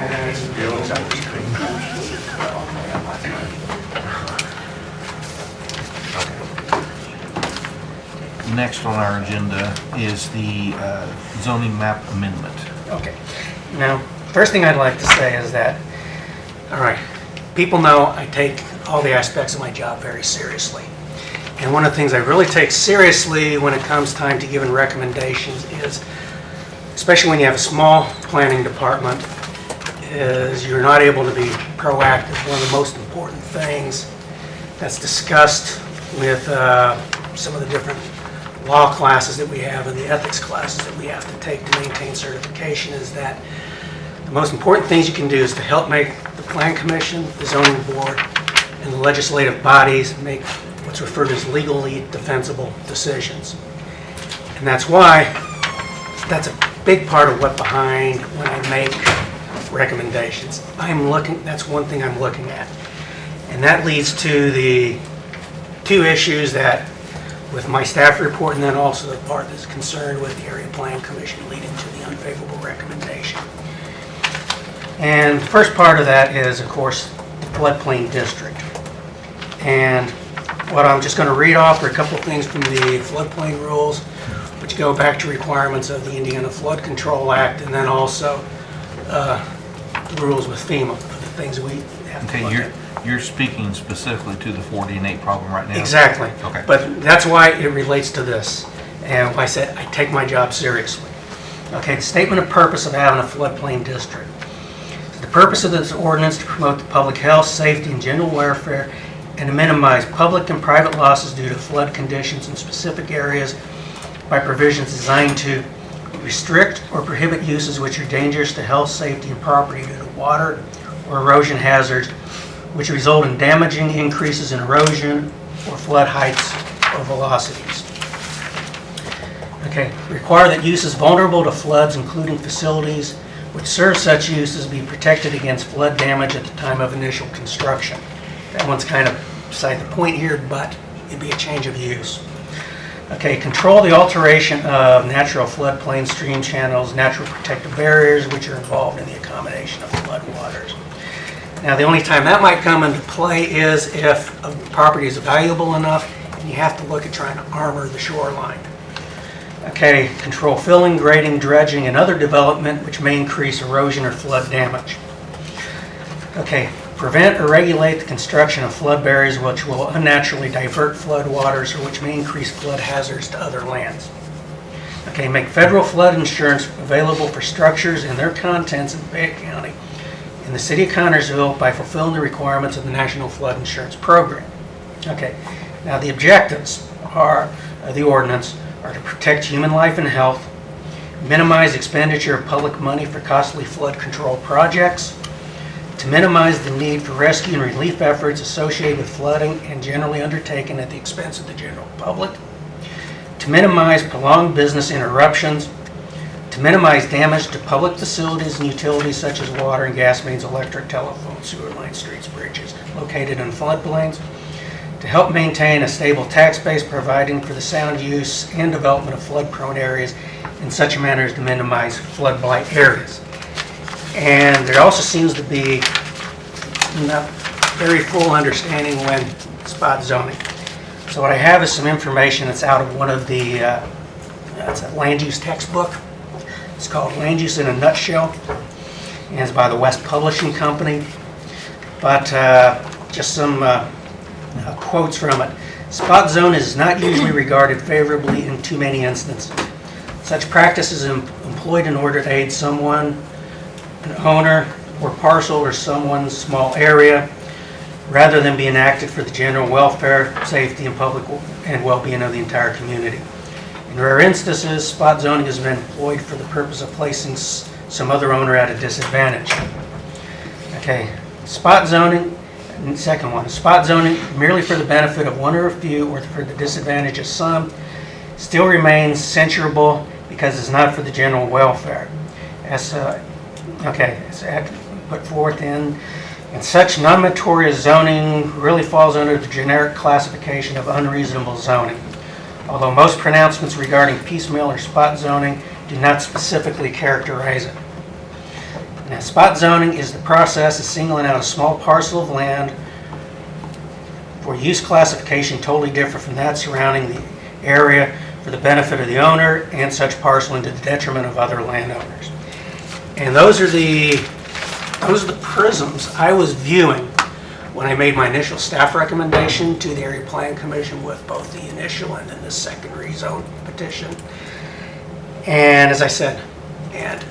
Next on our agenda is the zoning map amendment. Okay, now, first thing I'd like to say is that, all right, people know I take all the aspects of my job very seriously. And one of the things I really take seriously when it comes time to giving recommendations is, especially when you have a small planning department, is you're not able to be proactive. One of the most important things that's discussed with some of the different law classes that we have and the ethics classes that we have to take to maintain certification is that the most important things you can do is to help make the Plan Commission, the zoning board, and the legislative bodies make what's referred to as legally defensible decisions. And that's why, that's a big part of what's behind when I make recommendations. That's one thing I'm looking at. And that leads to the two issues that, with my staff report, and then also the part that's concerned with the Area Plan Commission leading to the unfavorable recommendation. And the first part of that is, of course, the floodplain district. And what I'm just going to read off are a couple of things from the floodplain rules, which go back to requirements of the Indiana Flood Control Act, and then also the rules with FEMA, for the things we have to look at. You're speaking specifically to the 4D and 8 problem right now? Exactly. Okay. But that's why it relates to this. And like I said, I take my job seriously. Okay, the statement of purpose of having a floodplain district. The purpose of this ordinance to promote the public health, safety, and general welfare, and to minimize public and private losses due to flood conditions in specific areas by provisions designed to restrict or prohibit uses which are dangerous to health, safety, and property due to water or erosion hazards, which result in damaging increases in erosion or flood heights or velocities. Okay, require that uses vulnerable to floods, including facilities which serve such uses, be protected against flood damage at the time of initial construction. That one's kind of beside the point here, but it'd be a change of use. Okay, control the alteration of natural floodplain stream channels, natural protective barriers which are involved in the accommodation of flood waters. Now, the only time that might come into play is if a property is valuable enough and you have to look at trying to armor the shoreline. Okay, control filling, grading, dredging, and other development which may increase erosion or flood damage. Okay, prevent or regulate the construction of flood barriers which will unnaturally divert flood waters or which may increase flood hazards to other lands. Okay, make federal flood insurance available for structures and their contents in Fayette County in the city of Connersville by fulfilling the requirements of the National Flood Insurance Program. Okay, now the objectives are the ordinance are to protect human life and health, minimize expenditure of public money for costly flood control projects, to minimize the need for rescue and relief efforts associated with flooding and generally undertaken at the expense of the general public, to minimize prolonged business interruptions, to minimize damage to public facilities and utilities such as water and gas mains, electric, telephone, sewer lines, streets, bridges located in floodplains, to help maintain a stable tax base, providing for the sound use and development of flood-prone areas in such a manner as to minimize flood blight areas. And there also seems to be not very full understanding when spot zoning. So what I have is some information that's out of one of the, it's a land use textbook. It's called Land Use in a Nutshell, and it's by the West Publishing Company. But just some quotes from it. Spot zone is not usually regarded favorably in too many instances. Such practice is employed in order to aid someone, an owner or parcel or someone's small area, rather than be enacted for the general welfare, safety, and public and well-being of the entire community. In rare instances, spot zoning has been employed for the purpose of placing some other owner at a disadvantage. Okay, spot zoning. Second one, spot zoning merely for the benefit of one or a few or for the disadvantage of some still remains censurable because it's not for the general welfare. As put forth in such non-meritorious zoning really falls under the generic classification of unreasonable zoning, although most pronouncements regarding piecemeal or spot zoning do not specifically characterize it. Now, spot zoning is the process of singling out a small parcel of land for use classification totally different from that surrounding the area for the benefit of the owner and such parcel and to the detriment of other landowners. And those are the prisms I was viewing when I made my initial staff recommendation to the Area Plan Commission with both the initial and then the second rezone petition. And as I said, and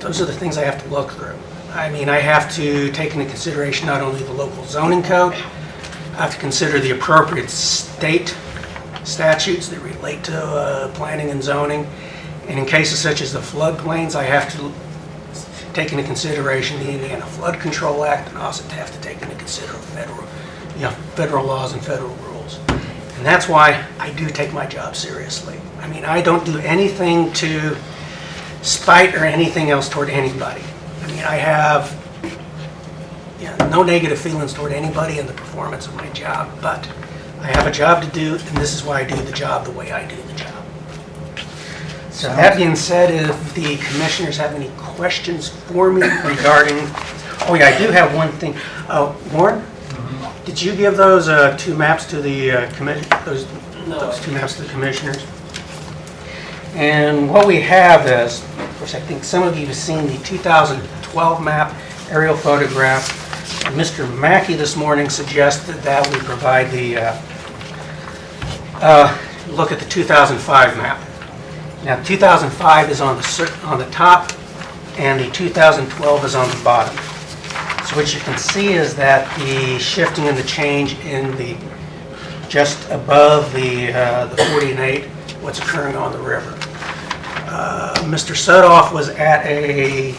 those are the things I have to look through. I mean, I have to take into consideration not only the local zoning code, I have to consider the appropriate state statutes that relate to planning and zoning. And in cases such as the floodplains, I have to take into consideration the Indiana Flood Control Act and also have to take into consideration federal laws and federal rules. And that's why I do take my job seriously. I mean, I don't do anything to spite or anything else toward anybody. I mean, I have no negative feelings toward anybody in the performance of my job, but I have a job to do, and this is why I do the job the way I do the job. So that being said, if the commissioners have any questions for me regarding, oh yeah, I do have one thing. Warren, did you give those two maps to the those 2 maps to the commissioners? And what we have is, of course, I think some of you have seen the 2012 map aerial photograph. And Mr. Mackey this morning suggested that we provide the look at the 2005 map. Now, 2005 is on the top, and the 2012 is on the bottom. So what you can see is that the shifting and the change in the just above the 40 and 8, what's occurring on the river. Mr. Sudoff was at a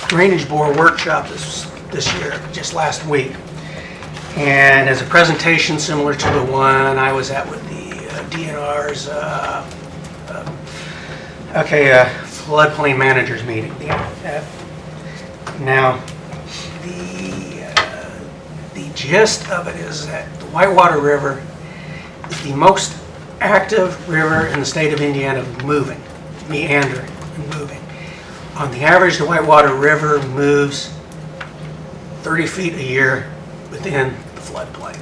drainage board workshop this year, just last week, and as a presentation similar to the one I was at with the DNR's floodplain managers meeting. Now, the gist of it is that the Whitewater River is the most active river in the state of Indiana, moving, meandering and moving. On the average, the Whitewater River moves 30 feet a year within the floodplain.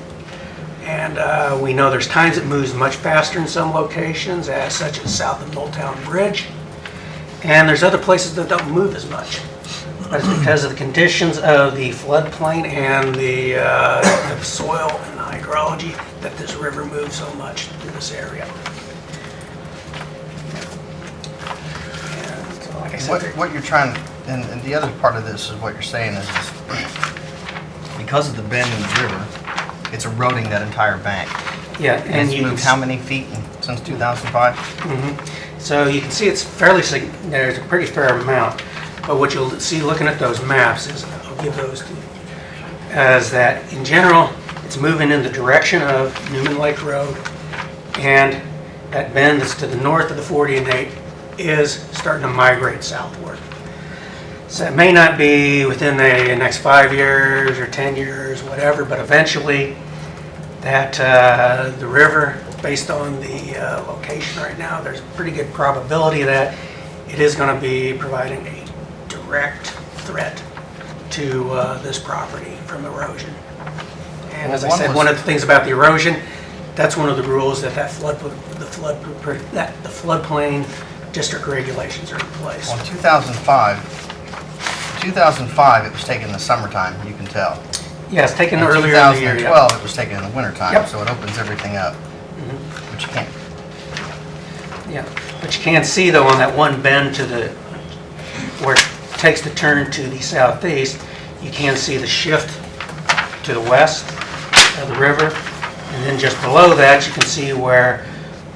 And we know there's times it moves much faster in some locations, such as south of Milltown Bridge. And there's other places that don't move as much. But it's because of the conditions of the floodplain and the soil and the hydrology that this river moves so much through this area. And so, like I said, What you're trying, and the other part of this is what you're saying is because of the bend in the river, it's eroding that entire bank. yeah, And and it's you moved how many feet since 2005? So you can see it's fairly, there's a pretty fair amount, but what you'll see looking at those maps is, I'll give those to you, is that in general, it's moving in the direction of Newman Lake Road, and that bend that's to the north of the 40 and 8 is starting to migrate southward. So it may not be within the next 5 years or 10 years, whatever, but eventually that the river, based on the location right now, there's a pretty good probability that it is going to be providing a direct threat to this property from erosion. And as I Well, one said, was- one of the things about the erosion, that's one of the rules that the floodplain district regulations are in place. Well, in 2005, it was taken in the summertime, you can tell. Yeah, it's taken In earlier in the year. yeah. 2012, it was taken in the wintertime, Yep. so it opens everything up, which you can't. Yeah, but you can see though on that one bend to the, where it takes the turn to the southeast, you can see the shift to the west of the river. And then just below that, you can see where,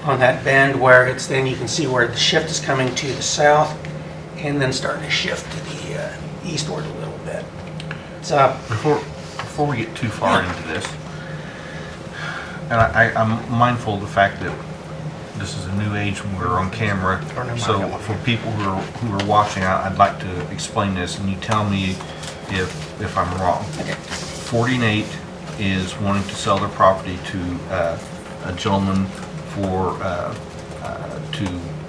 on that bend where it's, then you can see where the shift is coming to the south and then starting to shift to the eastward a little bit. It's Before we get too far into this, and I'm mindful of the fact that this is a new age when we're on camera. So for people who are watching, I'd like to explain this, and you tell me if I'm wrong. 40 and 8 is wanting to sell their property to a gentleman for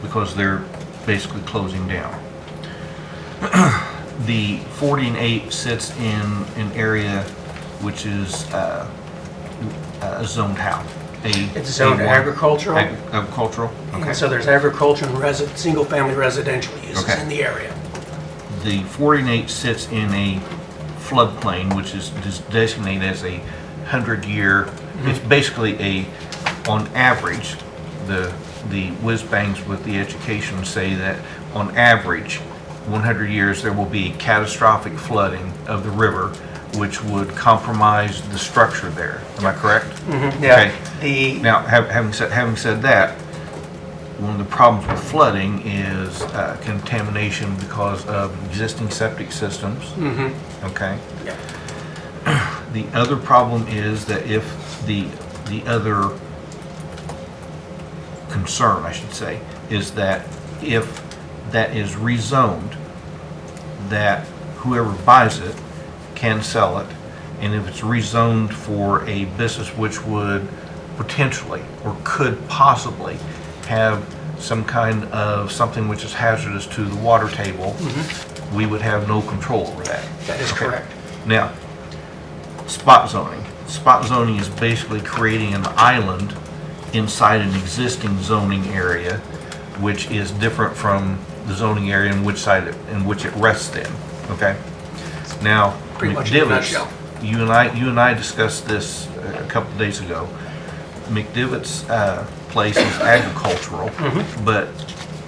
because they're basically closing down. The 40 and 8 sits in an area which is zoned how? It's zoned A1? agricultural. Agricultural? Okay. And so there's agriculture and single-family residential uses Okay. in the area. The 40 and 8 sits in a floodplain, which is designated as a 100-year, it's basically on average, the whiz bangs with the education say that on average, 100 years, there will be catastrophic flooding of the river, which would compromise the structure there. Am I correct? Yeah. Okay. Now, having said that, one of the problems with flooding is contamination because of existing septic systems. Okay. Yeah. The other problem is that if the other concern, I should say, is that if that is rezoned, that whoever buys it can sell it, and if it's rezoned for a business which would potentially or could possibly have some kind of something which is hazardous to the water table, we would have no control over that. That is Okay. correct. Now, spot zoning. Spot zoning is basically creating an island inside an existing zoning area, which is different from the zoning area in which it rests in. Okay. Now, Pretty much in a McDivitt's, nutshell. you and I discussed this a couple of days ago. McDivitt's place is agricultural, but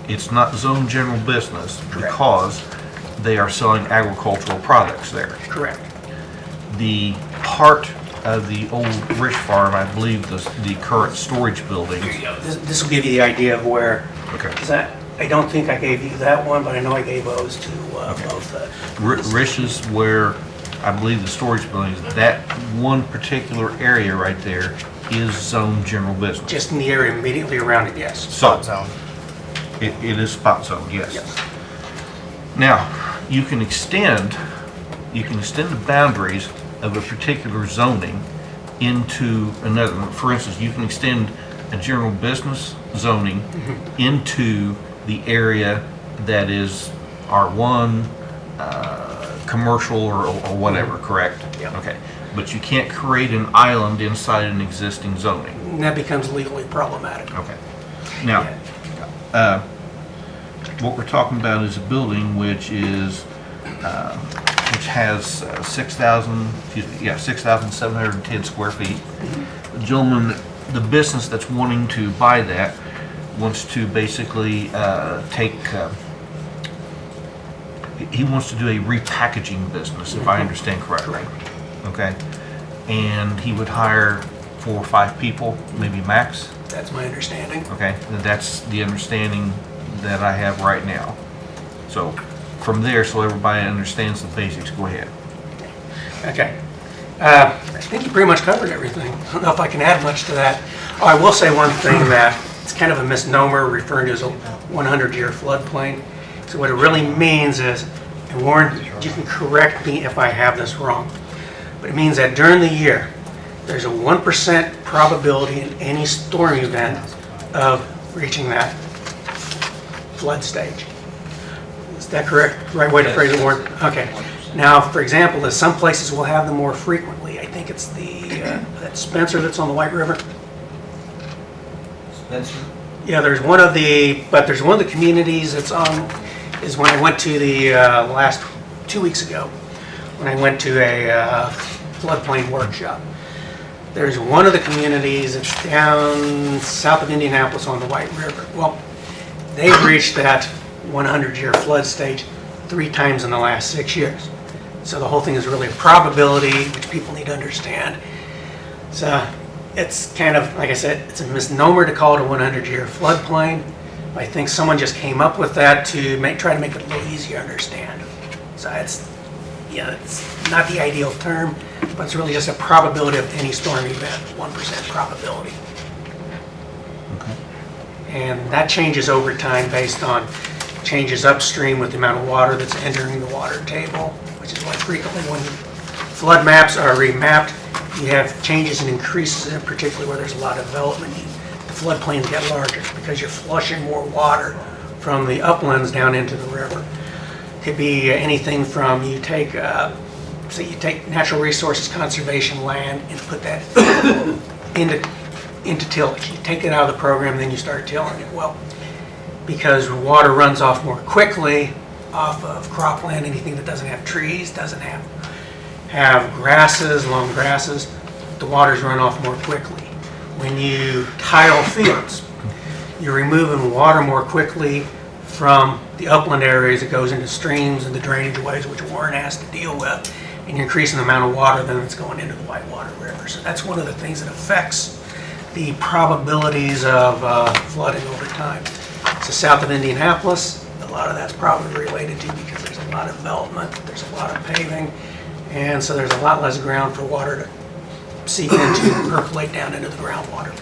it's not zone general business because they are selling agricultural products there. Correct. The part of the old Rich Farm, I believe the current storage building. This will give you the idea of where, Okay. because I don't think I gave you that one, but I know I gave those to both. Rich is where I believe the storage building is. That one particular area right there is zone general business. Just in the area immediately around it, yes. So, Zone. it is spot zone, yes. Yes. Now, you can extend the boundaries of a particular zoning into another. For instance, you can extend a general business zoning into the area that is R1, commercial or whatever, correct? Yeah. Okay, but you can't create an island inside an existing zoning. And that becomes legally problematic. Okay. Now, what we're talking about is a building which has 6,710 square feet. The gentleman, the business that's wanting to buy that wants to basically he wants to do a repackaging business, if I understand correctly. Okay? And he would hire 4 or 5 people, maybe max. That's my understanding. Okay, and that's the understanding that I have right now. So from there, so everybody understands the basics, go ahead. Okay. I think you pretty much covered everything. I don't know if I can add much to that. Oh, I will say one thing, that it's kind of a misnomer referring to as a 100-year floodplain. So what it really means is, and Warren, you can correct me if I have this wrong, but it means that during the year, there's a 1% probability in any storm event of reaching that flood stage. Is that correct? Right way to phrase it, Warren? Okay. Now, for example, some places will have them more frequently. I think it's that Spencer that's on the White River. Spencer? Yeah, there's one of the communities that's on, is when I went to the last 2 weeks ago, when I went to a floodplain workshop. There's one of the communities that's down south of Indianapolis on the White River. Well, they've reached that 100-year flood stage 3 times in the last 6 years. So the whole thing is really a probability, which people need to understand. So it's kind of, like I said, it's a misnomer to call it a 100-year floodplain. I think someone just came up with that to try to make it a little easier to understand. So it's not the ideal term, but it's really just a probability of any storm event, 1% probability. Okay. And that changes over time based on changes upstream with the amount of water that's entering the water table, which is why frequently when flood maps are remapped, you have changes and increases, particularly where there's a lot of development. The floodplains get larger because you're flushing more water from the uplands down into the river. Could be anything from you take natural resources conservation land and put that into tillage. You take it out of the program, then you start tilling it. Well, because water runs off more quickly off of cropland, anything that doesn't have trees, doesn't have grasses, long grasses, the waters run off more quickly. When you tile fields, you're removing water more quickly from the upland areas. It goes into streams and the drainage ways, which Warren has to deal with, and you're increasing the amount of water then that's going into the Whitewater River. So that's one of the things that affects the probabilities of flooding over time. So south of Indianapolis, a lot of that's probably related to because there's a lot of development, there's a lot of paving, and so there's a lot less ground for water to seep into and percolate down into the groundwater.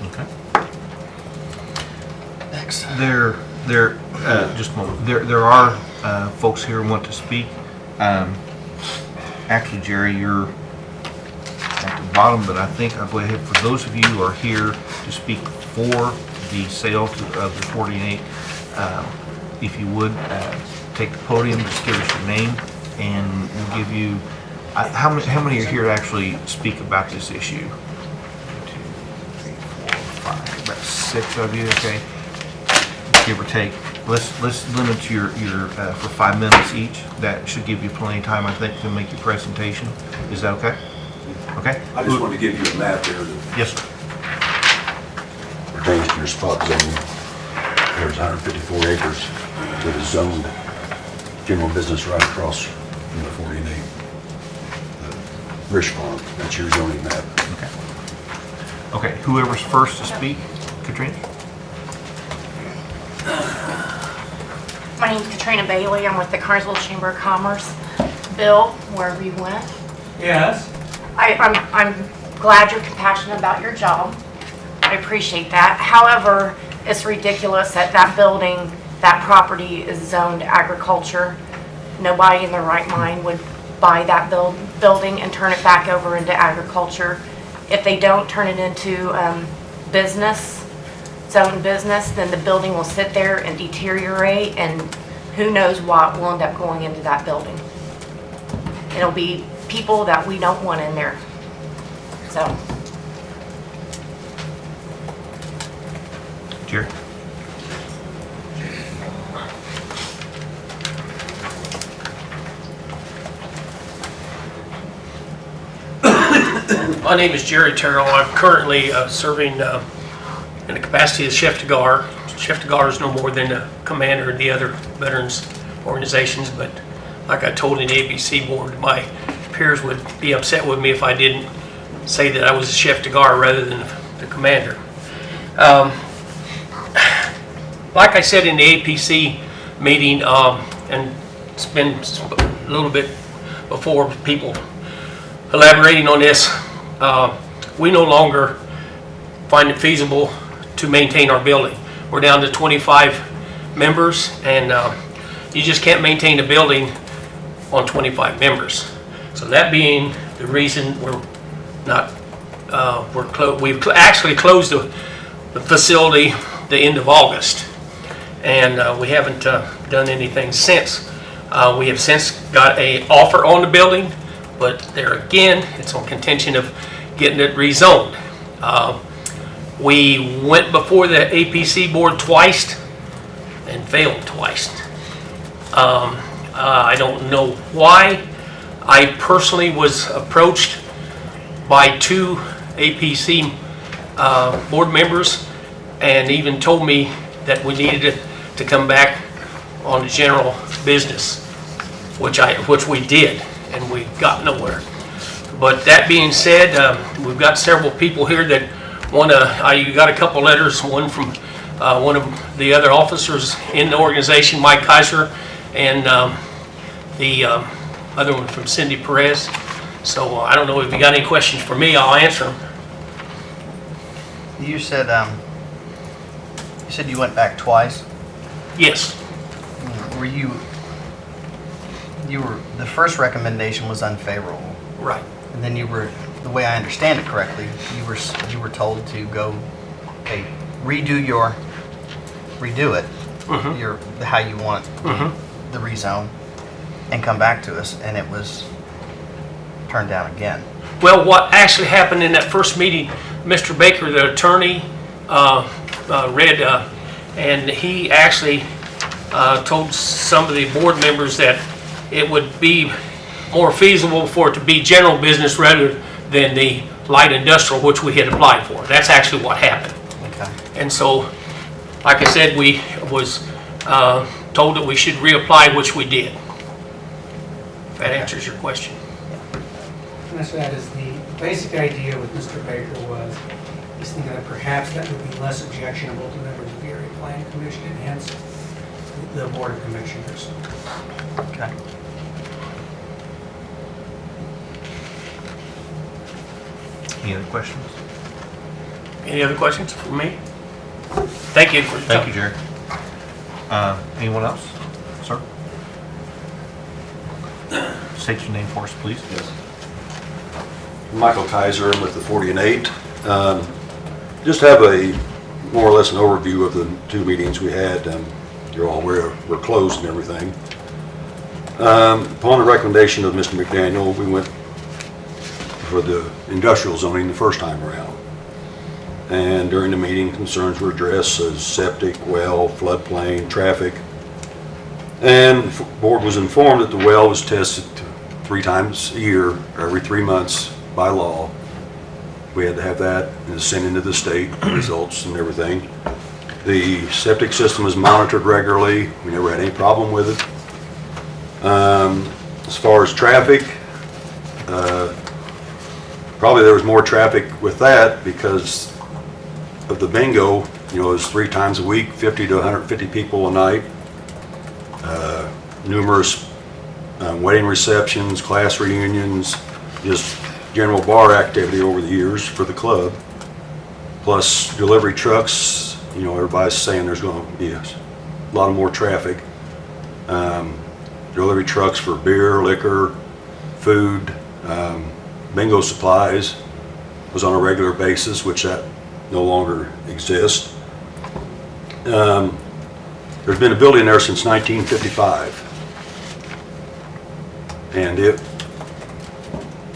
Okay. Next. Just a moment. There are folks here who want to speak. Actually, Jerry, you're at the bottom, but I think I'll go ahead. For those of you who are here to speak for the sale of the 48, if you would take the podium, just give us your name, and we'll give you. How many are here to actually speak about this issue? 1, 2, 3, 4, 5, about 6 of you. Okay, give or take. Let's limit your for 5 minutes each. That should give you plenty of time, I think, to make your presentation. Is that okay? Okay. I just wanted to give you a map here that Yes, sir. pertains to your spot zoning. There's 154 acres that is zoned general business right across from the 48. Rish Farm, that's your zoning map. Okay. Okay. Whoever's first to speak, Katrina. My name's Katrina Bailey. I'm with the Carnesville Chamber of Commerce. Bill, wherever you went. Yes. I'm glad you're compassionate about your job. I appreciate that. However, it's ridiculous that that building, that property is zoned agriculture. Nobody in their right mind would buy that building and turn it back over into agriculture. If they don't turn it into zone business, then the building will sit there and deteriorate, and who knows what will end up going into that building. It'll be people that we don't want in there. So, Jerry? My name is Jerry Terrell. I'm currently serving in the capacity of Chef de Gare. Chef de Gare is no more than a commander in the other veterans organizations, but like I told in the ABC board, my peers would be upset with me if I didn't say that I was a Chef de Gare rather than the commander. Like I said in the APC meeting, and it's been a little bit before people elaborating on this, we no longer find it feasible to maintain our building. We're down to 25 members, and you just can't maintain a building on 25 members. So that being the reason we're not, we've actually closed the facility the end of August, and we haven't done anything since. We have since got an offer on the building, but there again, it's on contention of getting it rezoned. We went before the APC board twice and failed twice. I don't know why. I personally was approached by 2 APC board members and even told me that we needed to come back on the general business, which we did, and we got nowhere. But that being said, we've got several people here that want to, I got a couple letters, one from one of the other officers in the organization, Mike Kaiser, and the other one from Cindy Perez. So I don't know if you got any questions for me, I'll answer them. You said you went back twice. Yes. Were you were, the first recommendation was unfavorable, Right. and then you were, the way I understand it correctly, you were told to go, hey, redo it, how you want the rezone, and come back to us, and it was turned down again. Well, what actually happened in that first meeting, Mr. Baker, the attorney, read, and he actually told some of the board members that it would be more feasible for it to be general business rather than the light industrial, which we had applied for. That's actually what happened. Okay. And so, like I said, we was told that we should reapply, which we did. If that answers your question. That's that is the basic idea with Mr. Baker was, he's thinking that perhaps that would be less objectionable to members of the Area Plan Commission and hence the Board of Commissioners. Okay. Any other questions? Any other questions for me? Thank you for your time. Thank you, Jerry. Anyone else? Sir? State your name for us, please. Yes. Michael Kaiser, I'm with the 40 and 8. Just have a more or less an overview of the 2 meetings we had. You're all aware we're closed and everything. Upon the recommendation of Mr. McDaniel, we went for the industrial zoning the first time around. And during the meeting, concerns were addressed as septic, well, floodplain, traffic. And the board was informed that the well was tested 3 times a year, or every 3 months by law. We had to have that and send into the state results and everything. The septic system was monitored regularly. We never had any problem with it. As far as traffic, probably there was more traffic with that because of the bingo. You know, it was 3 times a week, 50 to 150 people a night. Numerous wedding receptions, class reunions, just general bar activity over the years for the club. Plus delivery trucks, you know, everybody's saying there's going to be a lot more traffic. Delivery trucks for beer, liquor, food, bingo supplies was on a regular basis, which that no longer exists. There's been a building there since 1955. And it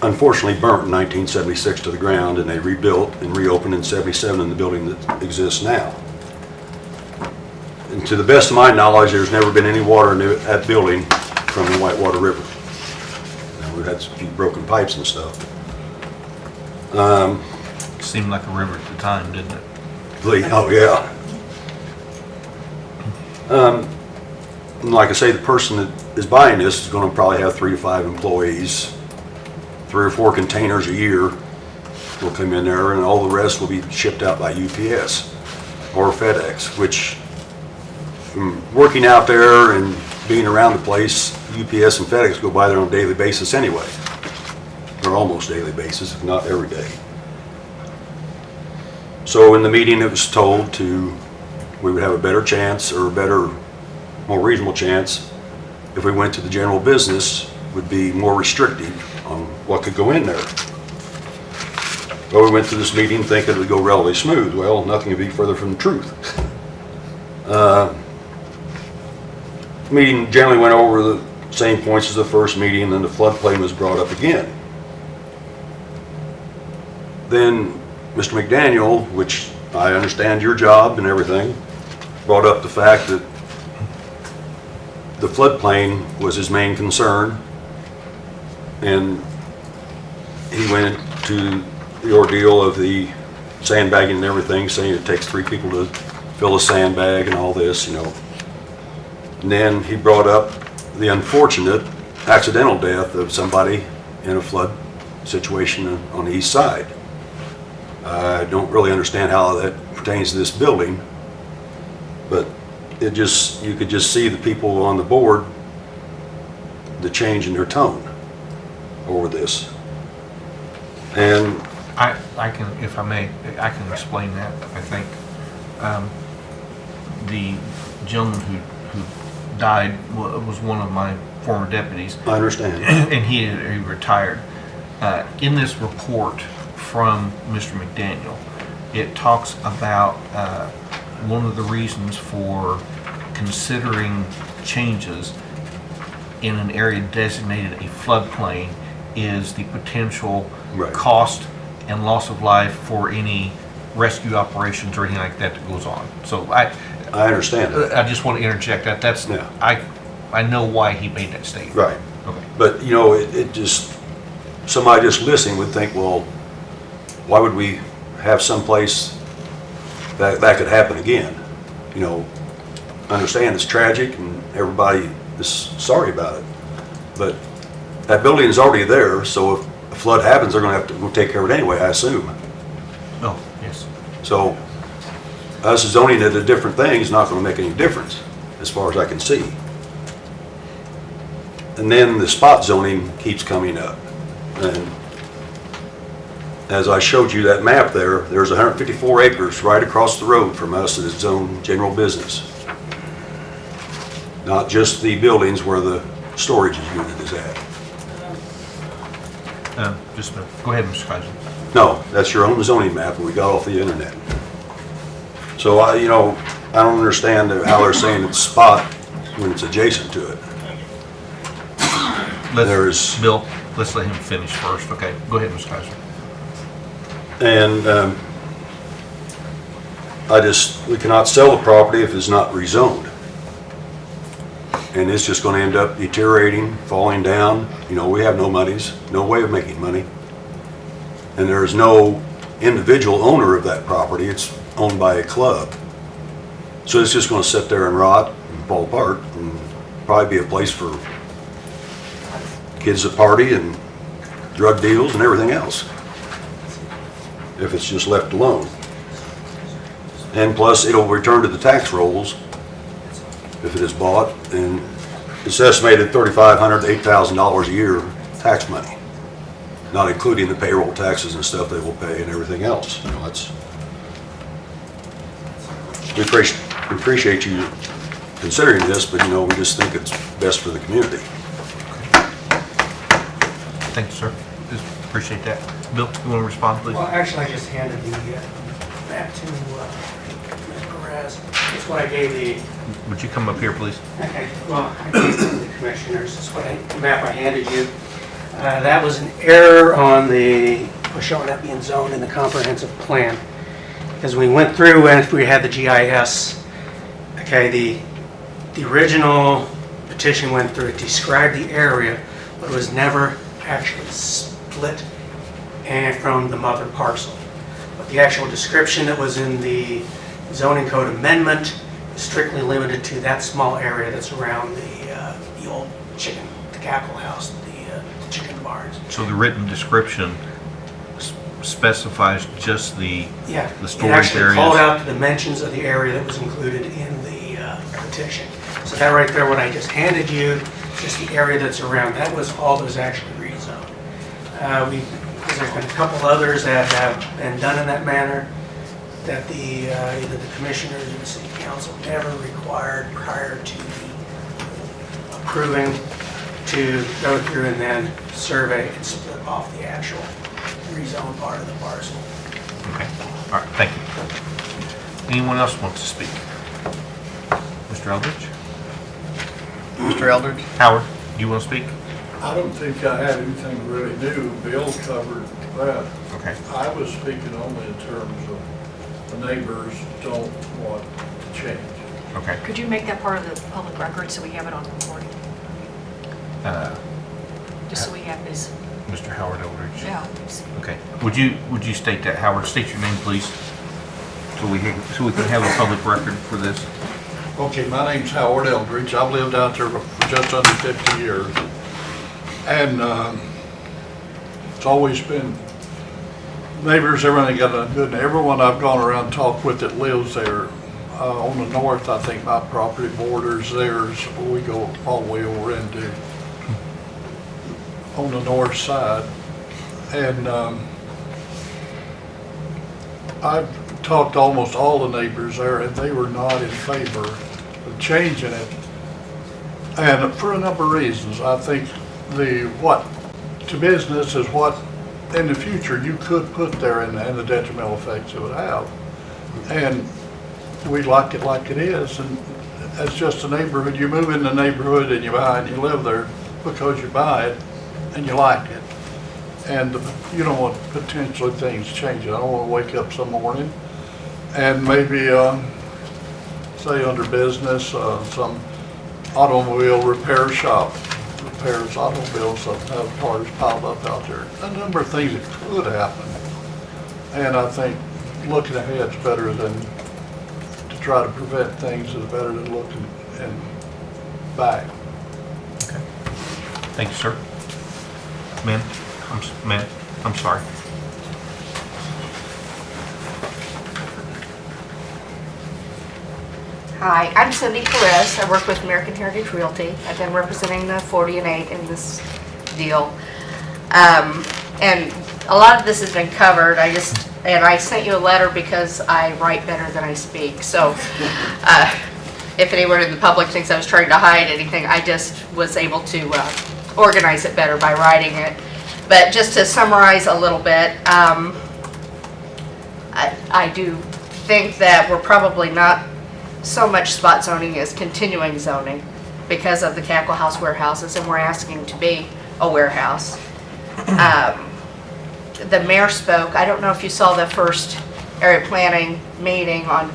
unfortunately burnt in 1976 to the ground, and they rebuilt and reopened in 77 in the building that exists now. And to the best of my knowledge, there's never been any water in that building from the Whitewater River. Now, we've had a few broken pipes and stuff. Seemed like a river at the time, didn't it? Oh, yeah. And like I say, the person that is buying this is going to probably have 3 to 5 employees. 3 or 4 containers a year will come in there, and all the rest will be shipped out by UPS or FedEx, which, from working out there and being around the place, UPS and FedEx go by there on a daily basis anyway, or almost daily basis, if not every day. So in the meeting, it was told we would have a better chance, or a better, more reasonable chance, if we went to the general business, would be more restrictive on what could go in there. Well, we went to this meeting thinking it would go relatively smooth. Well, nothing could be further from the truth. Meeting generally went over the same points as the first meeting, and then the floodplain was brought up again. Then Mr. McDaniel, which I understand your job and everything, brought up the fact that the floodplain was his main concern, and he went to the ordeal of the sandbagging and everything, saying it takes 3 people to fill a sandbag and all this, you know. And then he brought up the unfortunate accidental death of somebody in a flood situation on the east side. I don't really understand how that pertains to this building, but you could just see the people on the board, the change in their tone over this. And I can, if I may, I can explain that, I think. The gentleman who died was one of my former deputies. I understand. And he retired. In this report from Mr. McDaniel, it talks about one of the reasons for considering changes in an area designated a floodplain is the potential cost and loss of life for any rescue operations or anything like that that goes on. So I understand it. I just want to interject that. That's I know why he made that statement. Right. Okay. But, you know, it just, somebody just listening would think, well, why would we have some place that could happen again? You know, understand it's tragic and everybody is sorry about it. But that building is already there, so if a flood happens, they're going to have to go take care of it anyway, I assume. Oh, yes. So us zoning it a different thing is not going to make any difference, as far as I can see. And then the spot zoning keeps coming up. And as I showed you that map there, there's 154 acres right across the road from us that is zoned general business. Not just the buildings where the storage unit is at. Go ahead, Mr. Kaiser. No, that's your own zoning map that we got off the internet. So I don't understand how they're saying it's spot when it's adjacent to it. Bill, let's let him finish first. Okay, go ahead, Mr. Kaiser. And we cannot sell the property if it's not rezoned. And it's just going to end up deteriorating, falling down. You know, we have no monies, no way of making money. And there is no individual owner of that property. It's owned by a club. So it's just going to sit there and rot and fall apart and probably be a place for kids to party and drug deals and everything else, if it's just left alone. And plus, it'll return to the tax rolls if it is bought, and it's estimated $3,500 to $8,000 a year tax money, not including the payroll taxes and stuff they will pay and everything else. You know, we appreciate you considering this, but we just think it's best for the community. Thank you, sir. Just appreciate that. Bill, you want to respond, please? Well, actually, I just handed the map to Ms. Perez. It's what I gave the, Would you come up here, please? okay, well, I gave it to the commissioners. It's what the map I handed you. That was an error on the, showing that being zoned in the comprehensive plan. Because we went through and we had the GIS, okay, the original petition went through, it described the area, but it was never actually split and from the mother parcel. But the actual description that was in the zoning code amendment is strictly limited to that small area that's around the old chicken, the cackle house, the chicken barns. So the written description specifies just the Yeah, the it storage actually areas? called out the dimensions of the area that was included in the petition. So that right there, what I just handed you, just the area that's around, that was all that was actually rezoned. There's been a couple others that have been done in that manner, that either the commissioners or the city council never required prior to approving to go through and then survey and split off the actual rezoned part of the parcel. Okay, all right, thank you. Anyone else wants to speak? Mr. Eldridge? Mr. Eldridge? Howard, do you want to speak? I don't think I had anything really new. Bill covered that. Okay. I was speaking only in terms of the neighbors don't want to change. Okay. Could you make that part of the public record so we have it on recording? Just so we have this. Mr. Howard Eldridge? Yeah. please. Okay. Would you state that, Howard? State your name, please, so we can have a public record for this. Okay, my name's Howard Eldridge. I've lived out there for just under 50 years. And it's always been neighbors, everything got a good, everyone I've gone around and talked with that lives there. On the north, I think my property borders theirs. We go all the way over into on the north side. And I've talked to almost all the neighbors there, and they were not in favor of changing it. And for a number of reasons. I think what to business is what in the future you could put there and the detrimental effects it would have. And we like it like it is, and it's just a neighborhood. You move in the neighborhood and you buy it and you live there because you buy it and you like it. And you don't want potentially things changing. I don't want to wake up some morning and maybe say under business, some automobile repair shop repairs automobiles that have cars piled up out there. A number of things that could happen. And I think looking ahead is better than to try to prevent things is better than looking and back. Okay. Thank you, sir. Ma'am, I'm sorry. Hi, I'm Cindy Perez. I work with American Heritage Realty. I've been representing the 40 and 8 in this deal. And a lot of this has been covered. I sent you a letter because I write better than I speak. So if anyone in the public thinks I was trying to hide anything, I just was able to organize it better by writing it. But just to summarize a little bit, I do think that we're probably not so much spot zoning as continuing zoning because of the Cackle House warehouses, and we're asking to be a warehouse. The mayor spoke. I don't know if you saw the first area planning meeting on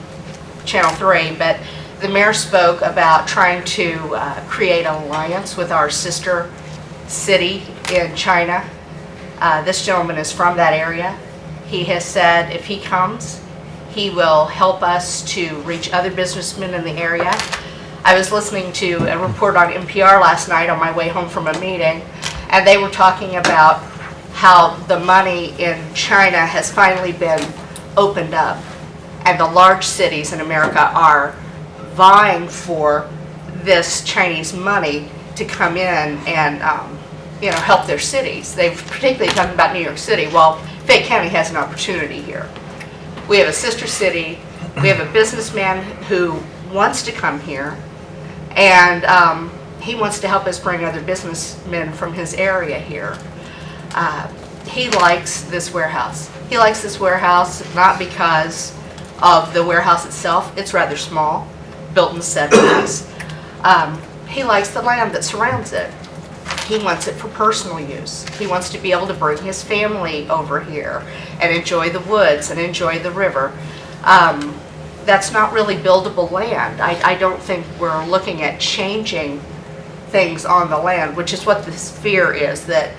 Channel 3, but the mayor spoke about trying to create an alliance with our sister city in China. This gentleman is from that area. He has said if he comes, he will help us to reach other businessmen in the area. I was listening to a report on NPR last night on my way home from a meeting, and they were talking about how the money in China has finally been opened up, and the large cities in America are vying for this Chinese money to come in and help their cities. They've particularly talking about New York City. Well, Fayette County has an opportunity here. We have a sister city. We have a businessman who wants to come here, and he wants to help us bring other businessmen from his area here. He likes this warehouse. He likes this warehouse not because of the warehouse itself. It's rather small, built in the 70s. He likes the land that surrounds it. He wants it for personal use. He wants to be able to bring his family over here and enjoy the woods and enjoy the river. That's not really buildable land. I don't think we're looking at changing things on the land, which is what this fear is, that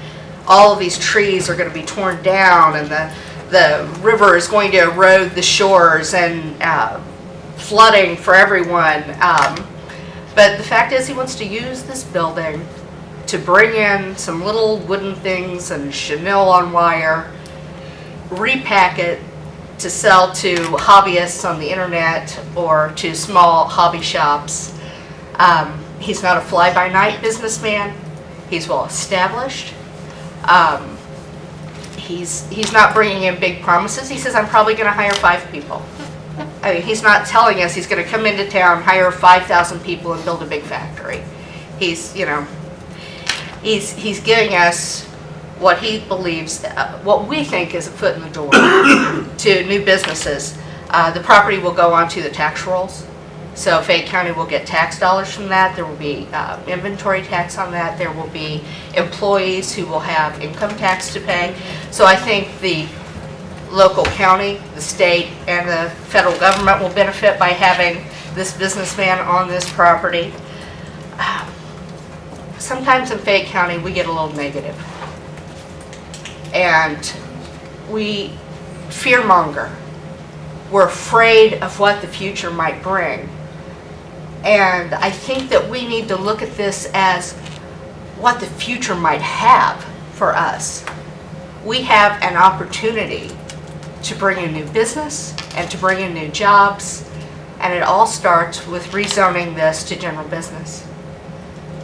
all of these trees are going to be torn down and the river is going to erode the shores and flooding for everyone. But the fact is, he wants to use this building to bring in some little wooden things and chenille on wire, repack it to sell to hobbyists on the internet or to small hobby shops. He's not a fly-by-night businessman. He's well-established. He's not bringing in big promises. He says, I'm probably going to hire 5 people. I mean, he's not telling us he's going to come into town, hire 5,000 people and build a big factory. He's giving us what he believes, what we think is a foot in the door to new businesses. The property will go onto the tax rolls. So Fayette County will get tax dollars from that. There will be inventory tax on that. There will be employees who will have income tax to pay. So I think the local county, the state, and the federal government will benefit by having this businessman on this property. Sometimes in Fayette County, we get a little negative. And we fearmonger. We're afraid of what the future might bring. And I think that we need to look at this as what the future might have for us. We have an opportunity to bring in new business and to bring in new jobs, and it all starts with rezoning this to general business.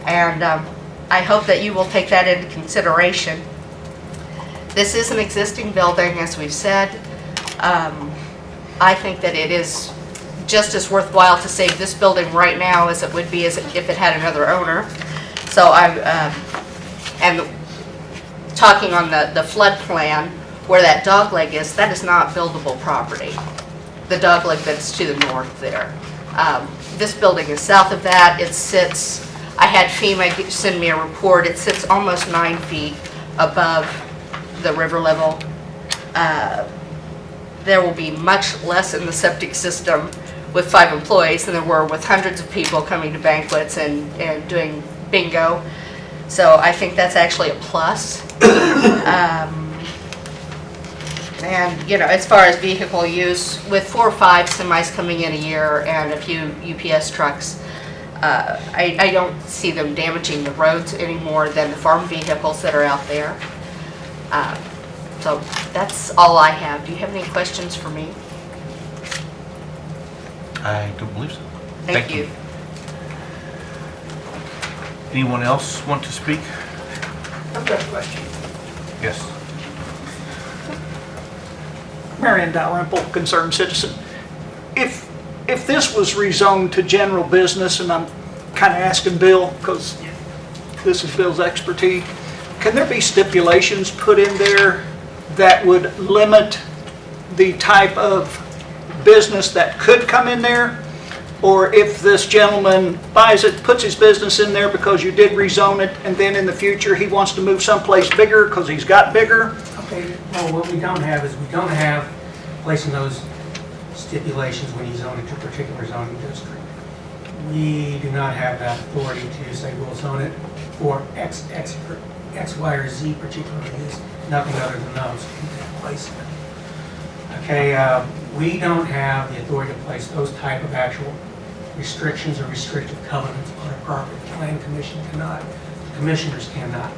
And I hope that you will take that into consideration. This is an existing building, as we've said. I think that it is just as worthwhile to save this building right now as it would be as if it had another owner. So and talking on the flood plan, where that dogleg is, that is not buildable property. The dogleg that's to the north there. This building is south of that. It sits, I had FEMA send me a report, it sits almost 9 feet above the river level. There will be much less in the septic system with 5 employees than there were with hundreds of people coming to banquets and doing bingo. So I think that's actually a plus. And, as far as vehicle use, with 4 or 5 semis coming in a year and a few UPS trucks, I don't see them damaging the roads any more than the farm vehicles that are out there. So that's all I have. Do you have any questions for me? I don't believe so. Thank you. Anyone else want to speak? I've got a question. Yes. Marion Dalrymple, concerned citizen. If this was rezoned to general business, and I'm kind of asking Bill because this is Bill's expertise, can there be stipulations put in there that would limit the type of business that could come in there? Or if this gentleman buys it, puts his business in there because you did rezone it, and then in the future he wants to move someplace bigger because he's got bigger? Okay, well, what we don't have is we don't have placing those stipulations when you zone it to a particular zoning district. We do not have that authority to say we'll zone it for X, Y, or Z particular use, nothing other than those. We can't place it. Okay, we don't have the authority to place those type of actual restrictions or restrictive covenants on a property. The Planning Commission cannot, the commissioners cannot.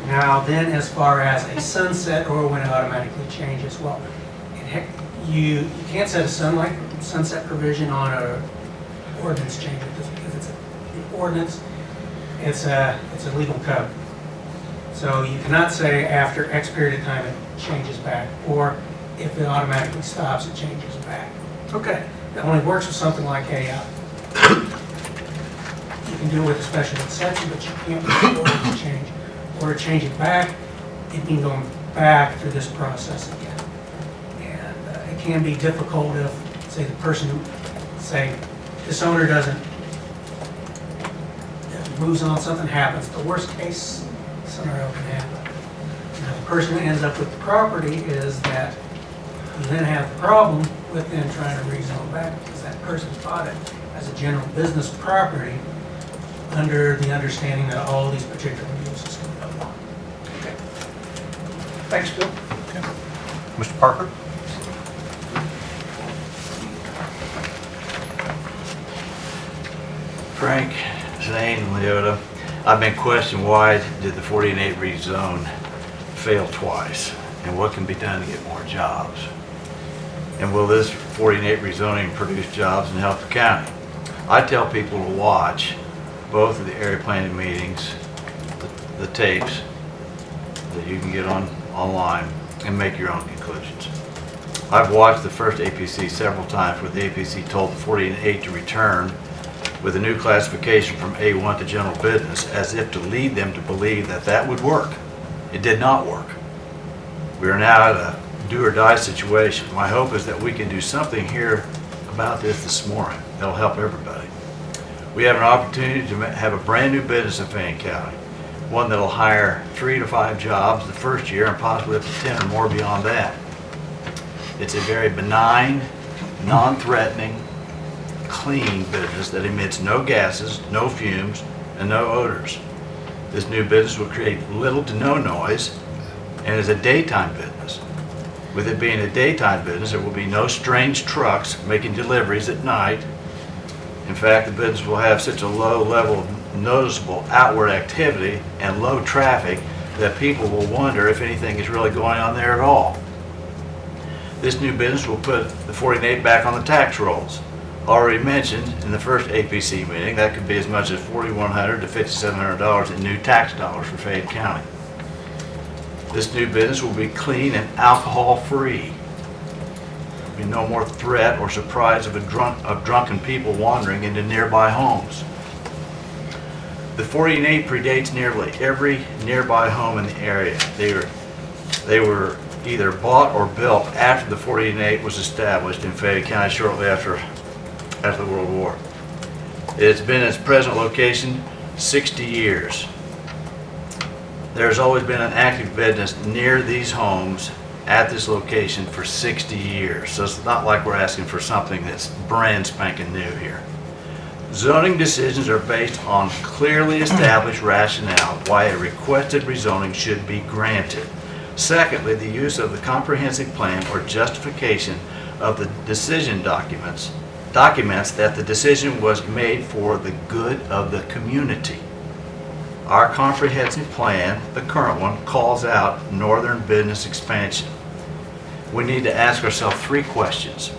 Now then, as far as a sunset or when it automatically changes, well, you can't set a sunset provision on a ordinance change because it's the ordinance. It's a legal code. So you cannot say after X period of time it changes back, or if it automatically stops, it changes back. Okay. That only works with something like a, you can do it with a special exception, but you can't do an ordinance change. Or change it back, it means going back through this process again. And it can be difficult if, say, the person who, say, this owner doesn't moves on, something happens, the worst case scenario can happen. Now, the person who ends up with the property is that you then have the problem with them trying to rezone back because that person bought it as a general business property under the understanding that all these particular uses can go on. Okay. Thanks, Bill. Mr. Parker? Frank, Zane, and Leota, I've been questioned why did the 48 rezone fail twice? And what can be done to get more jobs? And will this 48 rezoning produce jobs and help the county? I tell people to watch both of the area planning meetings, the tapes that you can get online, and make your own conclusions. I've watched the first APC several times where the APC told the 48 to return with a new classification from A1 to general business as if to lead them to believe that that would work. It did not work. We are now at a do or die situation. My hope is that we can do something here about this morning. That'll help everybody. We have an opportunity to have a brand new business in Fayette County, one that'll hire 3 to 5 jobs the first year and possibly up to 10 or more beyond that. It's a very benign, non-threatening, clean business that emits no gases, no fumes, and no odors. This new business will create little to no noise and is a daytime business. With it being a daytime business, there will be no strange trucks making deliveries at night. In fact, the business will have such a low level of noticeable outward activity and low traffic that people will wonder if anything is really going on there at all. This new business will put the 48 back on the tax rolls. Already mentioned in the first APC meeting, that could be as much as $4,100 to $5,700 in new tax dollars for Fayette County. This new business will be clean and alcohol-free. There'll be no more threat or surprise of drunken people wandering into nearby homes. The 48 predates nearly every nearby home in the area. They were either bought or built after the 48 was established in Fayette County shortly after the World War. It's been its present location 60 years. There's always been an active business near these homes at this location for 60 years. So it's not like we're asking for something that's brand spanking new here. Zoning decisions are based on clearly established rationale why a requested rezoning should be granted. Secondly, the use of the comprehensive plan or justification of the decision documents that the decision was made for the good of the community. Our comprehensive plan, the current one, calls out northern business expansion. We need to ask ourselves 3 questions.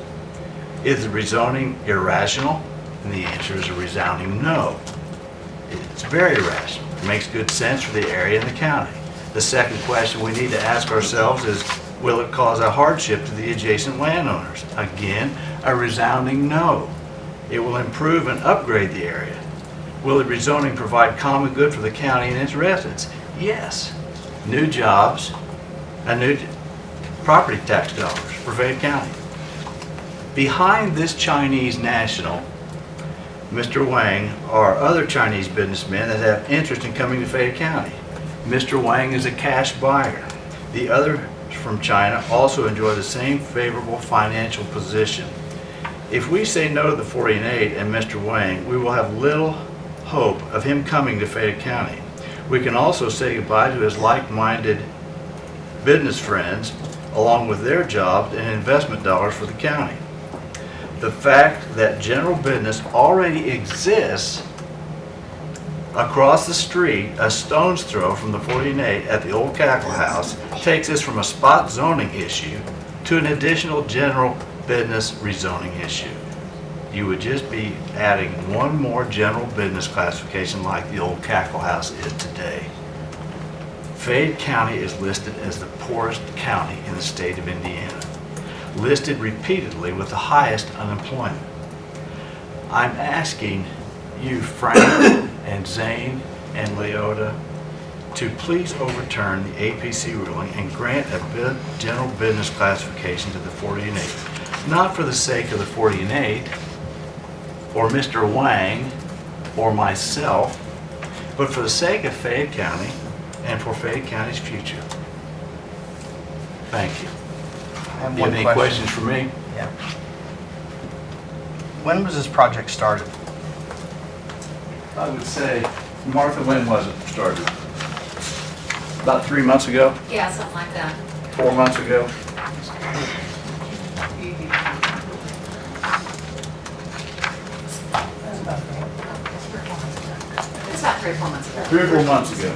Is the rezoning irrational? And the answer is a resounding no. It's very rational. It makes good sense for the area and the county. The second question we need to ask ourselves is, will it cause a hardship to the adjacent landowners? Again, a resounding no. It will improve and upgrade the area. Will the rezoning provide common good for the county and its residents? Yes. New jobs and new property tax dollars for Fayette County. Behind this Chinese national, Mr. Wang, are other Chinese businessmen that have interest in coming to Fayette County. Mr. Wang is a cash buyer. The others from China also enjoy the same favorable financial position. If we say no to the 48 and Mr. Wang, we will have little hope of him coming to Fayette County. We can also say goodbye to his like-minded business friends, along with their jobs and investment dollars for the county. The fact that general business already exists across the street, a stone's throw from the 48 at the old Cackle House, takes us from a spot zoning issue to an additional general business rezoning issue. You would just be adding one more general business classification like the old Cackle House is today. Fayette County is listed as the poorest county in the state of Indiana, listed repeatedly with the highest unemployment. I'm asking you, Frank and Zane and Leota, to please overturn the APC ruling and grant a general business classification to the 48, not for the sake of the 48 or Mr. Wang or myself, but for the sake of Fayette County and for Fayette County's future. Thank you. I have Do you have one any question. questions for me? Yeah. When was this project started? I would say, Martha, when was it started? About 3 months ago, Yeah, something like that. 4 months ago? It's about 3 or 4 months ago. 3 or 4 months ago.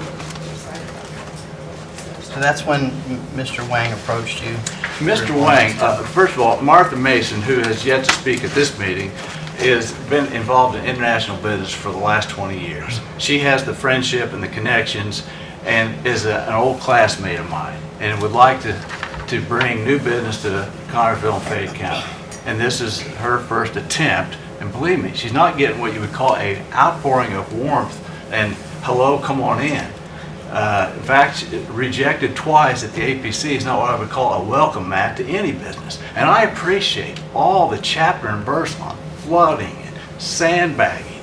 So that's when Mr. Wang approached you? Mr. Wang, first of all, Martha Mason, who has yet to speak at this meeting, has been involved in international business for the last 20 years. She has the friendship and the connections and is an old classmate of mine and would like to bring new business to Connersville and Fayette County. And this is her first attempt, and believe me, she's not getting what you would call an outpouring of warmth and hello, come on in. In fact, rejected twice at the APC is not what I would call a welcome mat to any business. And I appreciate all the chapter and verse on flooding and sandbagging,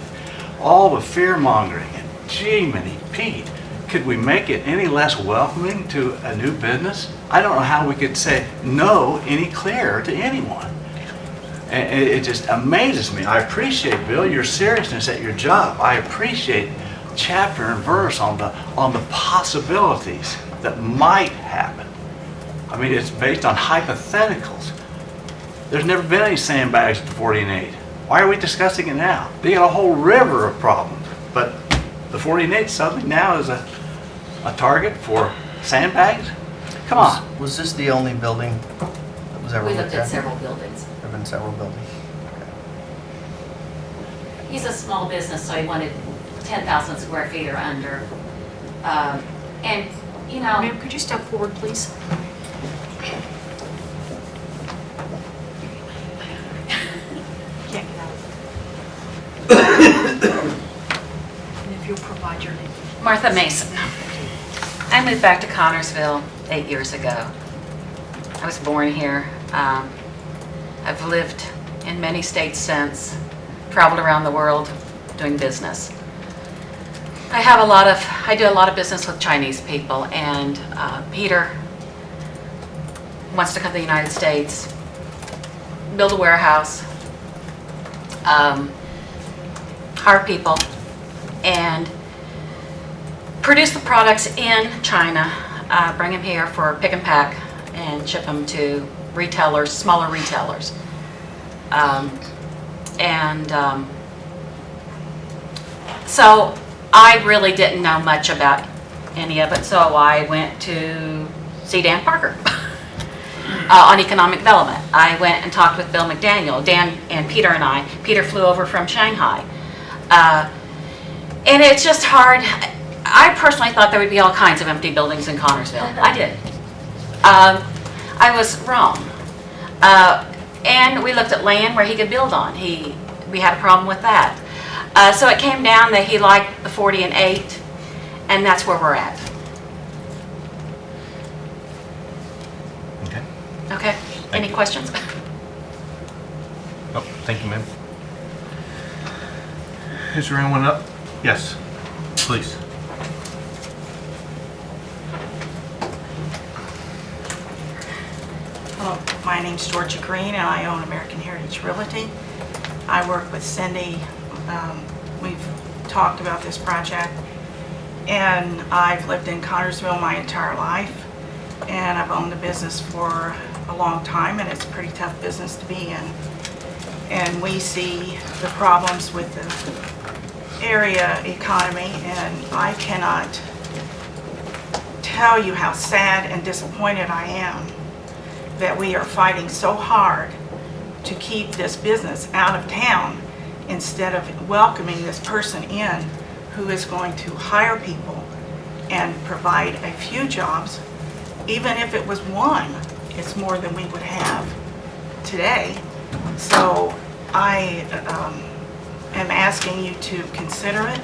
all the fear mongering, and gee, many Pete, could we make it any less welcoming to a new business? I don't know how we could say no any clearer to anyone. And it just amazes me. I appreciate, Bill, your seriousness at your job. I appreciate chapter and verse on the possibilities that might happen. I mean, it's based on hypotheticals. There's never been any sandbags at the 40 and 8. Why are we discussing it now? They got a whole river of problems, but the 40 and 8 suddenly now is a target for sandbags? Come on. Was this the only building that was ever We looked looked at at? several buildings. There have been several buildings. He's a small business, so he wanted 10,000 square feet or under. And, you know... Ma'am, could you step forward, please? Can't get out. And if you'll provide your name. Martha Mason. I moved back to Connersville 8 years ago. I was born here. I've lived in many states since, traveled around the world doing business. I do a lot of business with Chinese people, and Peter wants to come to the United States, build a warehouse, hire people, and produce the products in China, bring them here for pick and pack, and ship them to retailers, smaller retailers. So I really didn't know much about any of it, so I went to see Dan Parker on economic development. I went and talked with Bill McDaniel, Dan and Peter and I. Peter flew over from Shanghai. And it's just hard. I personally thought there would be all kinds of empty buildings in Connersville. I did. I was wrong. And we looked at land where he could build on. We had a problem with that. So it came down that he liked the 40 and 8, and that's where we're at. Okay. Okay? Any questions? Oh, thank you, ma'am. Is there anyone up? Yes, please. Hello, my name's Georgia Green, and I own American Heritage Realty. I work with Cindy. We've talked about this project, and I've lived in Connersville my entire life, and I've owned the business for a long time, and it's a pretty tough business to be in. And we see the problems with the area economy, and I cannot tell you how sad and disappointed I am that we are fighting so hard to keep this business out of town instead of welcoming this person in who is going to hire people and provide a few jobs. Even if it was one, it's more than we would have today. So I am asking you to consider it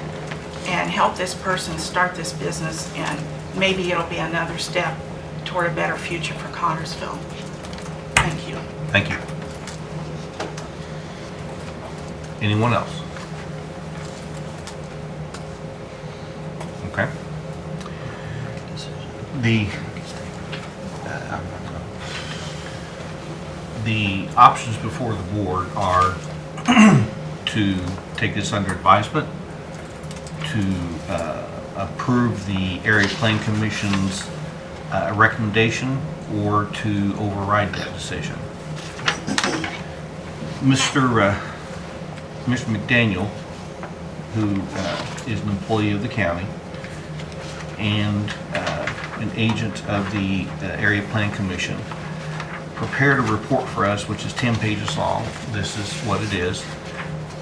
and help this person start this business, and maybe it'll be another step toward a better future for Connersville. Thank you. Thank you. Anyone else? The options before the board are to take this under advisement, to approve the Area Plan Commission's recommendation, or to override that decision. Mr. McDaniel, who is an employee of the county and an agent of the Area Plan Commission, prepared a report for us, which is 10 pages long. This is what it is.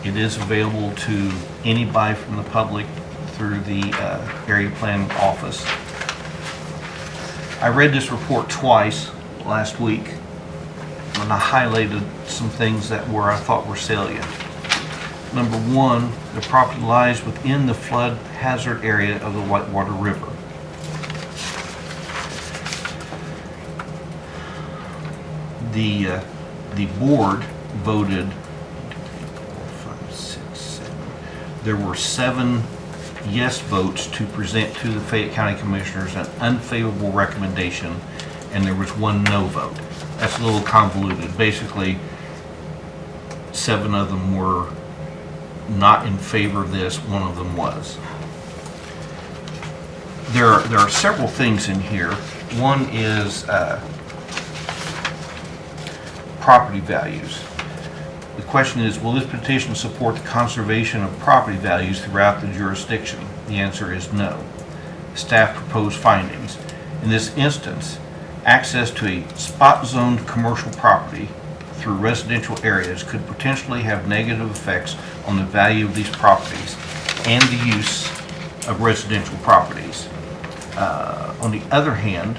It is available to anybody from the public through the Area Plan Office. I read this report twice last week, and I highlighted some things that I thought were salient. Number one, the property lies within the flood hazard area of the Whitewater River. The board voted, 5, 6, 7. There were 7 yes votes to present to the Fayette County Commissioners an unfavorable recommendation, and there was 1 no vote. That's a little convoluted. Basically, 7 of them were not in favor of this, 1 of them was. There are several things in here. One is property values. The question is, will this petition support the conservation of property values throughout the jurisdiction? The answer is no. Staff proposed findings. In this instance, access to a spot-zoned commercial property through residential areas could potentially have negative effects on the value of these properties and the use of residential properties. On the other hand,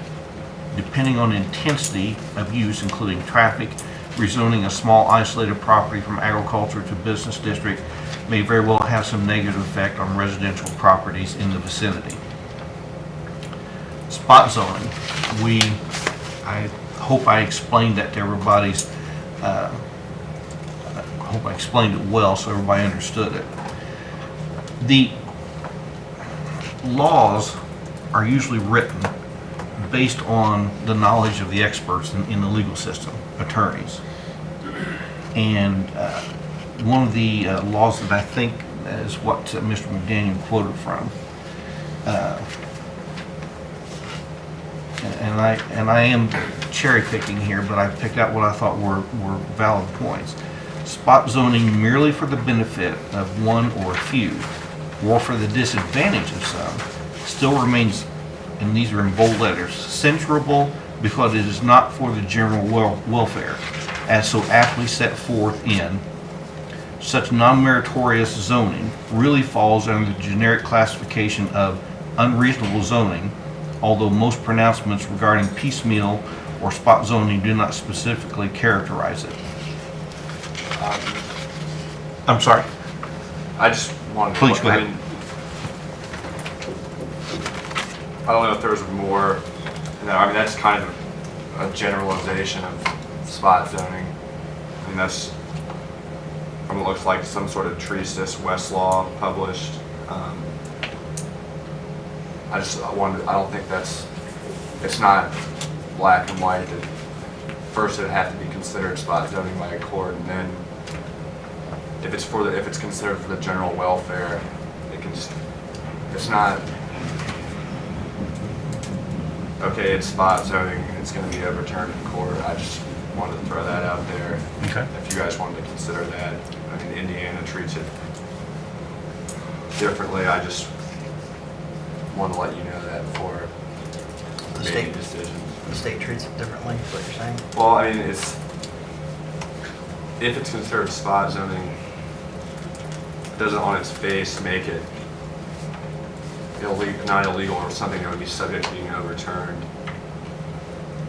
depending on intensity of use, including traffic, rezoning a small isolated property from agriculture to business district may very well have some negative effect on residential properties in the vicinity. Spot zoning, I hope I explained that to everybody's, I hope I explained it well so everybody understood it. The laws are usually written based on the knowledge of the experts in the legal system, attorneys. And one of the laws that I think is what Mr. McDaniel quoted from, and I am cherry picking here, but I picked out what I thought were valid points. Spot zoning merely for the benefit of one or a few, or for the disadvantage of some, still remains, and these are in bold letters, censurable because it is not for the general welfare, as so aptly set forth in such non-meritorious zoning really falls under the generic classification of unreasonable zoning, although most pronouncements regarding piecemeal or spot zoning do not specifically characterize it. I'm sorry. I just wanted to... Please, go ahead. I don't know if there's more, I mean, that's kind of a generalization of spot zoning. I mean, that's, from what looks like some sort of treatise, Westlaw published. I don't think it's not black and white that first it'd have to be considered spot zoning by a court, and then if it's considered for the general welfare, it's not, okay, it's spot zoning, it's going to be overturned in court. I just wanted to throw that out there. Okay. If you guys wanted to consider that. I mean, Indiana treats it differently. I just want to let you know that before making decisions. The state treats it differently, is what you're saying? Well, I mean, if it's considered spot zoning, it doesn't on its face make it not illegal or something that would be subject to being overturned.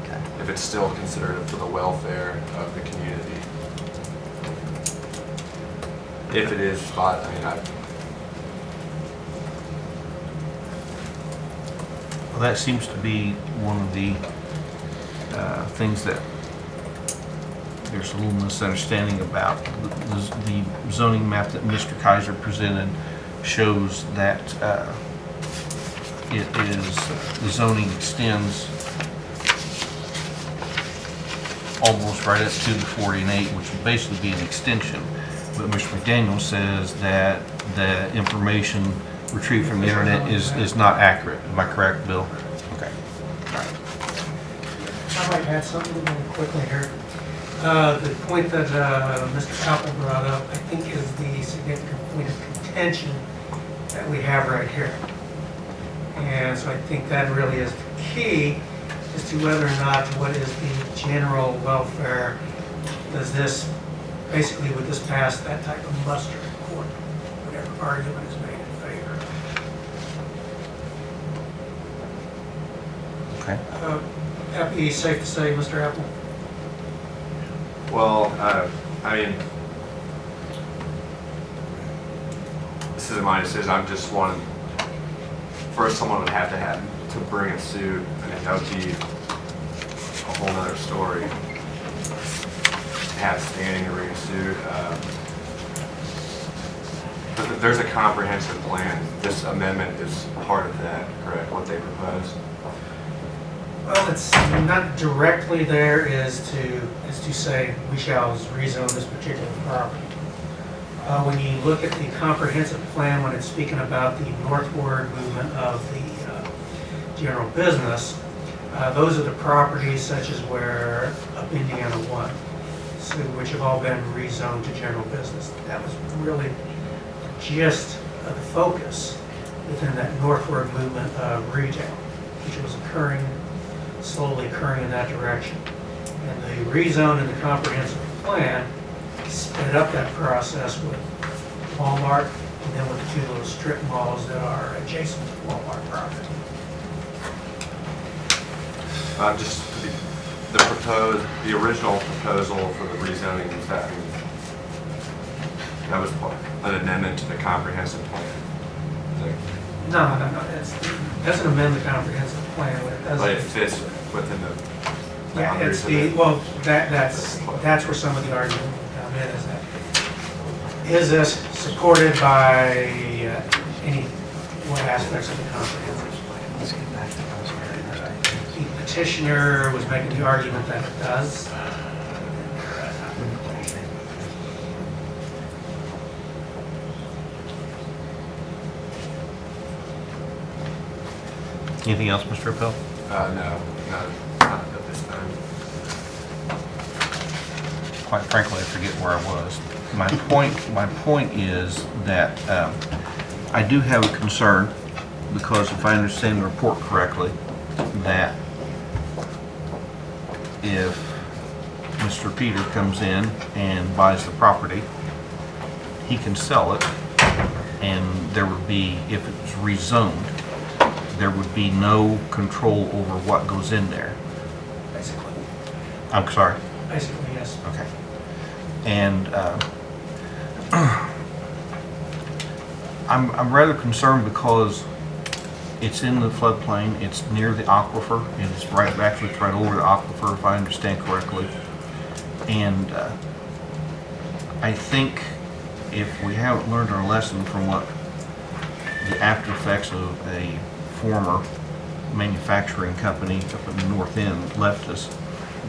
Okay. If it's still considered for the welfare of the community. If it is spot, I mean, Well, that seems to be one of the things that there's a little misunderstanding about. The zoning map that Mr. Kaiser presented shows that it is, the zoning extends almost right up to the 40 and 8, which would basically be an extension. But Mr. McDaniel says that the information retrieved from the internet is not accurate. Am I correct, Bill? Okay. I'd like to add something really quickly here. The point that Mr. Apple brought up, I think, is the significant point of contention that we have right here. And so I think that really is the key as to whether or not what is the general welfare. Does this, basically, would this pass that type of muster in court? Whatever argument is made in favor. Okay. That'd be safe to say, Mr. Apple? Well, I mean, this isn't my decision. I'm just one. First, someone would have to bring a suit. I mean, that would be a whole nother story. Have standing to bring a suit. But there's a comprehensive plan. This amendment is part of that, correct? What they propose. Well, it's not directly there is to say we shall rezone this particular property. When you look at the comprehensive plan, when it's speaking about the northward movement of the general business, those are the properties such as where up Indiana 1, so, which have all been rezoned to general business. That was really the gist of the focus within that northward movement of retail, which was slowly occurring in that direction. And the rezone in the comprehensive plan sped up that process with Walmart and then with the 2 little strip malls that are adjacent to Walmart property. Just the original proposal for the rezoning was that was an amendment to the comprehensive plan. No, it doesn't amend the comprehensive plan. What it does But it is- fits within the Yeah, it's boundaries of well, that's where some of the argument will come in, is that, is this supported by what aspects of the comprehensive plan? Let's get back to those. The petitioner was making the argument that it does. Anything else, Mr. Appel? No, not at this time. Quite frankly, I forget where I was. My point is that I do have a concern, because if I understand the report correctly, that if Mr. Peter comes in and buys the property, he can sell it, and there would be, if it was rezoned, there would be no control over what goes in there. Basically. I'm sorry? Basically, yes. Okay. And I'm rather concerned because it's in the floodplain, it's near the aquifer, and it's actually it's right over the aquifer, if I understand correctly. And I think if we haven't learned our lesson from what the after effects of a former manufacturing company up in the north end left us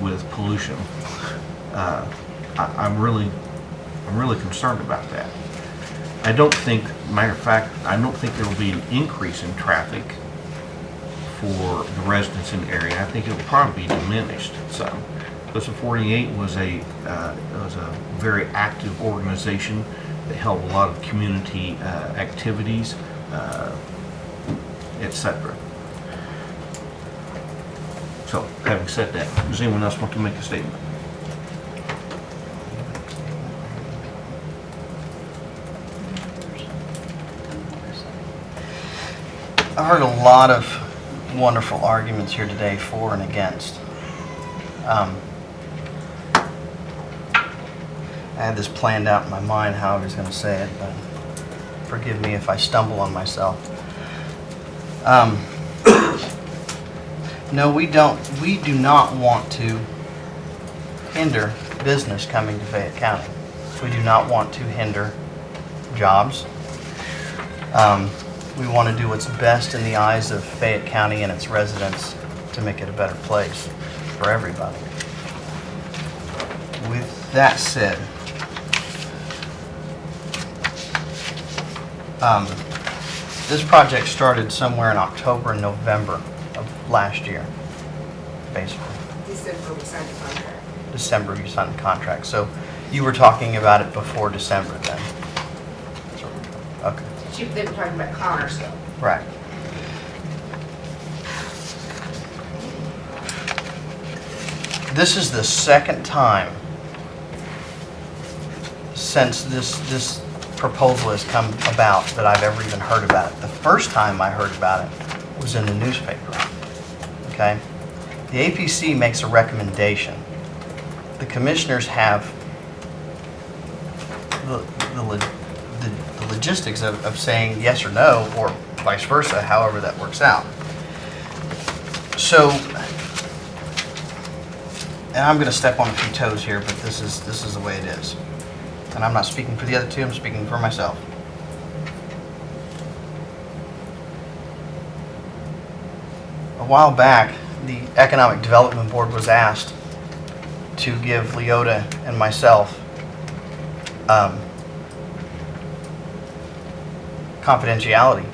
with pollution, I'm really concerned about that. I don't think, matter of fact, I don't think there will be an increase in traffic for the residents in the area. I think it will probably be diminished some. Because the 48 was a very active organization that held a lot of community activities, etc. So, having said that, does anyone else want to make a statement? I heard a lot of wonderful arguments here today for and against. I had this planned out in my mind how I was going to say it, but forgive me if I stumble on myself. No, we do not want to hinder business coming to Fayette County. We do not want to hinder jobs. We want to do what's best in the eyes of Fayette County and its residents to make it a better place for everybody. With that said, this project started somewhere in October and November of last year, basically. December, we signed the contract. December you signed the contract. So you were talking about it before December then? Okay. They were talking about Connors though. Right. This is the second time since this proposal has come about that I've ever even heard about it. The first time I heard about it was in the newspaper. Okay? The APC makes a recommendation. The commissioners have the logistics of saying yes or no, or vice versa, however that works out. So, and I'm going to step on a few toes here, but this is the way it is. And I'm not speaking for the other two, I'm speaking for myself. A while back, the Economic Development Board was asked to give Leota and myself confidentiality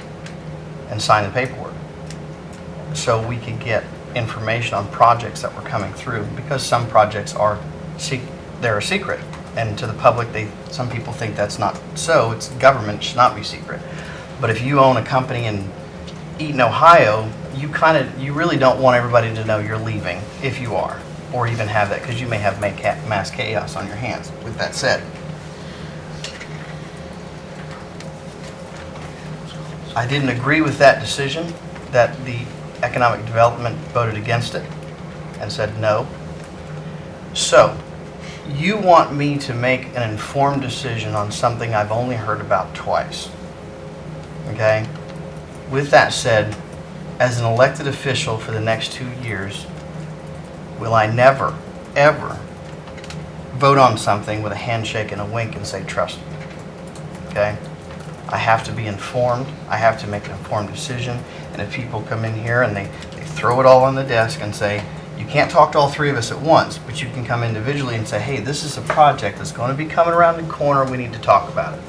and sign the paperwork so we could get information on projects that were coming through, because some projects are they're a secret, and to the public some people think that's not so. It's government, it should not be secret. But if you own a company in Eaton, Ohio, you really don't want everybody to know you're leaving, if you are, or even have that, because you may have mass chaos on your hands. With that said, I didn't agree with that decision, that the Economic Development voted against it and said no. So, you want me to make an informed decision on something I've only heard about twice. Okay? With that said, as an elected official for the next 2 years, will I never, ever vote on something with a handshake and a wink and say, trust me. Okay? I have to be informed. I have to make an informed decision. And if people come in here and they throw it all on the desk and say, you can't talk to all three of us at once, but you can come individually and say, hey, this is a project that's going to be coming around the corner. We need to talk about it.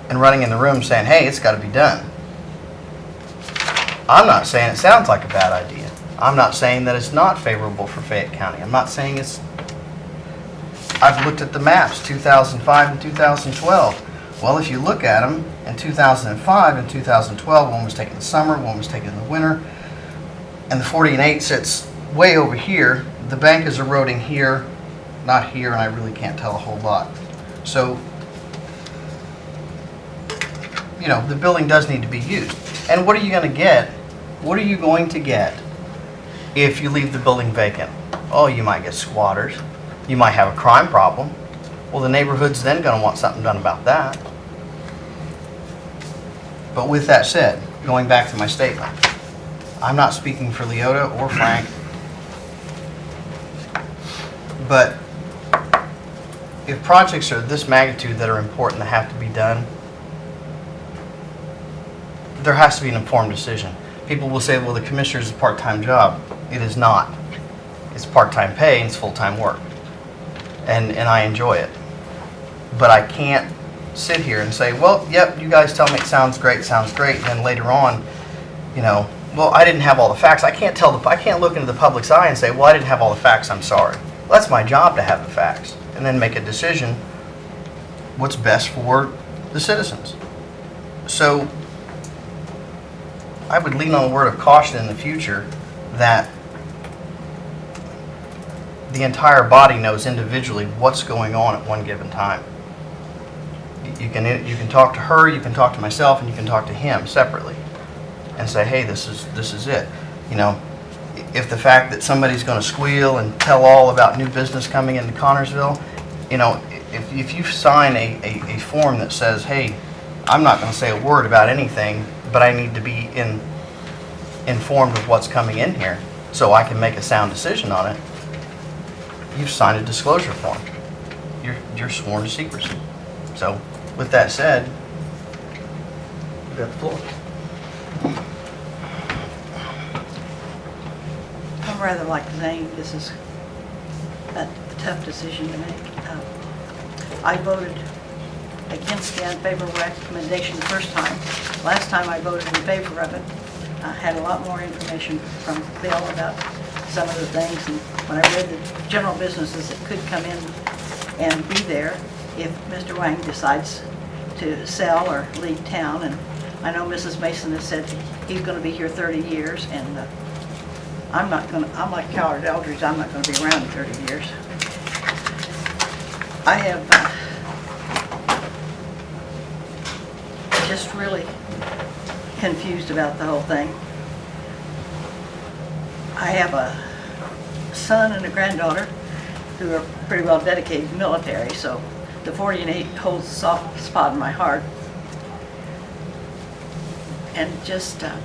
And running in the room saying, hey, it's got to be done. I'm not saying it sounds like a bad idea. I'm not saying that it's not favorable for Fayette County. I'm not saying it's... I've looked at the maps, 2005 and 2012. Well, if you look at them, in 2005 and 2012, one was taken in the summer, one was taken in the winter, and the 40 and 8 sits way over here. The bank is eroding here, not here, and I really can't tell a whole lot. So, you know, the building does need to be used. And what are you going to get? What are you going to get if you leave the building vacant? Oh, you might get squatters. You might have a crime problem. Well, the neighborhood's then going to want something done about that. But with that said, going back to my statement, I'm not speaking for Leota or Frank, but if projects are this magnitude that are important that have to be done, there has to be an informed decision. People will say, well, the commissioner's a part-time job. It is not. It's part-time pay and it's full-time work. And I enjoy it. But I can't sit here and say, well, yep, you guys tell me it sounds great, and then later on, you know, well, I didn't have all the facts. I can't look into the public's eye and say, well, I didn't have all the facts, I'm sorry. Well, that's my job to have the facts, and then make a decision what's best for the citizens. So I would lean on a word of caution in the future that the entire body knows individually what's going on at one given time. You can talk to her, you can talk to myself, and you can talk to him separately and say, hey, this is it. You know, if the fact that somebody's going to squeal and tell all about new business coming into Connorsville, you know, if you sign a form that says, hey, I'm not going to say a word about anything, but I need to be informed of what's coming in here so I can make a sound decision on it, you've signed a disclosure form. You're sworn to secrecy. So with that said, You have the floor. I'm rather like Zane, this is a tough decision to make. I voted against the unfavorable recommendation the first time. Last time I voted in favor of it. I had a lot more information from Bill about some of the things, and when I read the general businesses that could come in and be there if Mr. Wang decides to sell or leave town, and I know Mrs. Mason has said he's going to be here 30 years, and I'm like Howard Eldridge, I'm not going to be around in 30 years. I have just really confused about the whole thing. I have a son and a granddaughter who are pretty well dedicated to the military, so the 40 and 8 holds a soft spot in my heart. And just I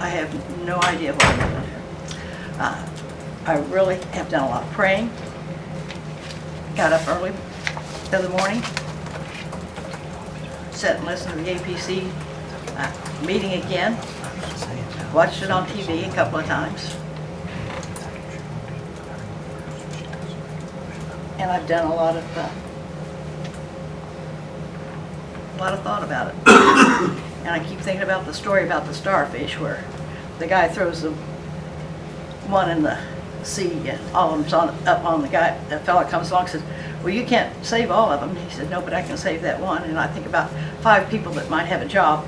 have no idea what I'm doing here. I really have done a lot of praying. Got up early the other morning, sat and listened to the APC meeting again, watched it on TV a couple of times. And I've done a lot of thought about it. And I keep thinking about the story about the starfish where the guy throws the one in the sea and all of them's up on the guy. The fella comes along and says, well, you can't save all of them. He said, no, but I can save that one. And I think about 5 people that might have a job.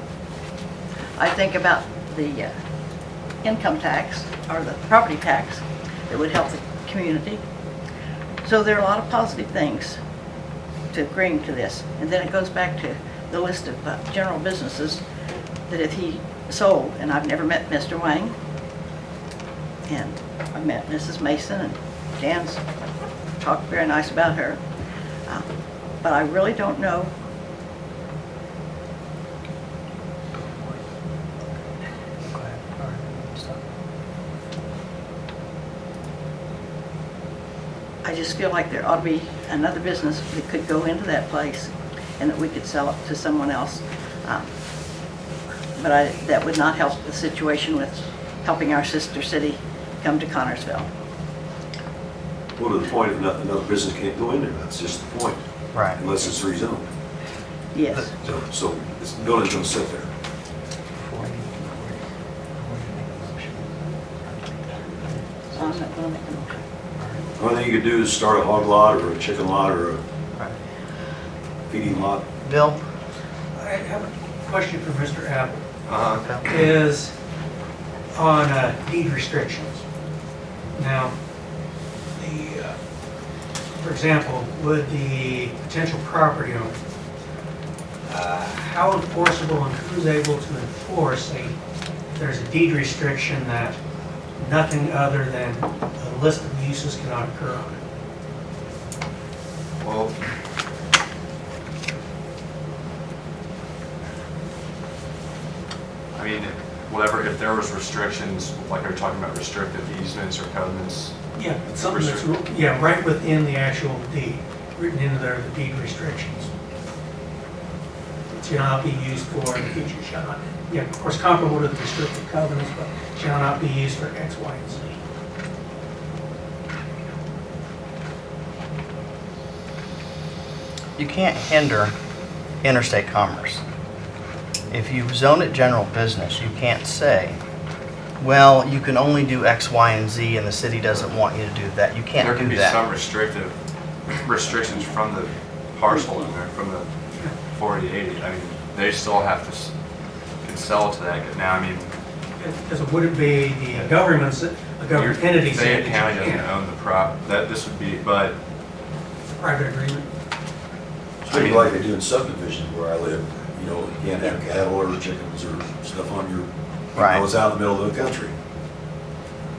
I think about the income tax or the property tax that would help the community. So there are a lot of positive things to agreeing to this. And then it goes back to the list of general businesses that if he sold, and I've never met Mr. Wang, and I met Mrs. Mason, and Jan's talked very nice about her, but I really don't know I just feel like there ought to be another business that could go into that place and that we could sell it to someone else. But that would not help the situation with helping our sister city come to Connersville. Well, to the point of another business can't go in there, that's just the point. Right. Unless it's rezoned. Yes. So this building's gonna sit there. So I'm not going to make a motion. The only thing you could do is start a hog lot or a chicken lot or a feeding lot. Bill? I have a question for Mr. Apple. Uh-huh. Is on deed restrictions. Now, for example, would the potential property owner, how enforceable and who's able to enforce if there's a deed restriction that nothing other than a list of uses cannot occur on it? Well, I mean, whatever, if there was restrictions, like they were talking about restrictive easements or covenants. Yeah, it's something that's, right within the actual deed, written into there, the deed restrictions. Shall not be used for, in the future shall not, of course comparable to the restrictive covenants, but shall not be used for X, Y, and Z. You can't hinder interstate commerce. If you zone it general business, you can't say, well, you can only do X, Y, and Z, and the city doesn't want you to do that. You can't do that. There can be some restrictions from the parcel in there, from the 4080. I mean, they still have to can sell to that. Now, I mean, Because it wouldn't be the governments, a government entity saying Fayette that County you doesn't can't. own the prop. That this would be, but It's a private agreement. It's maybe like they do in subdivisions where I live, you know, you can't have cattle or chickens or stuff on your, Right. it's out in the middle of the country.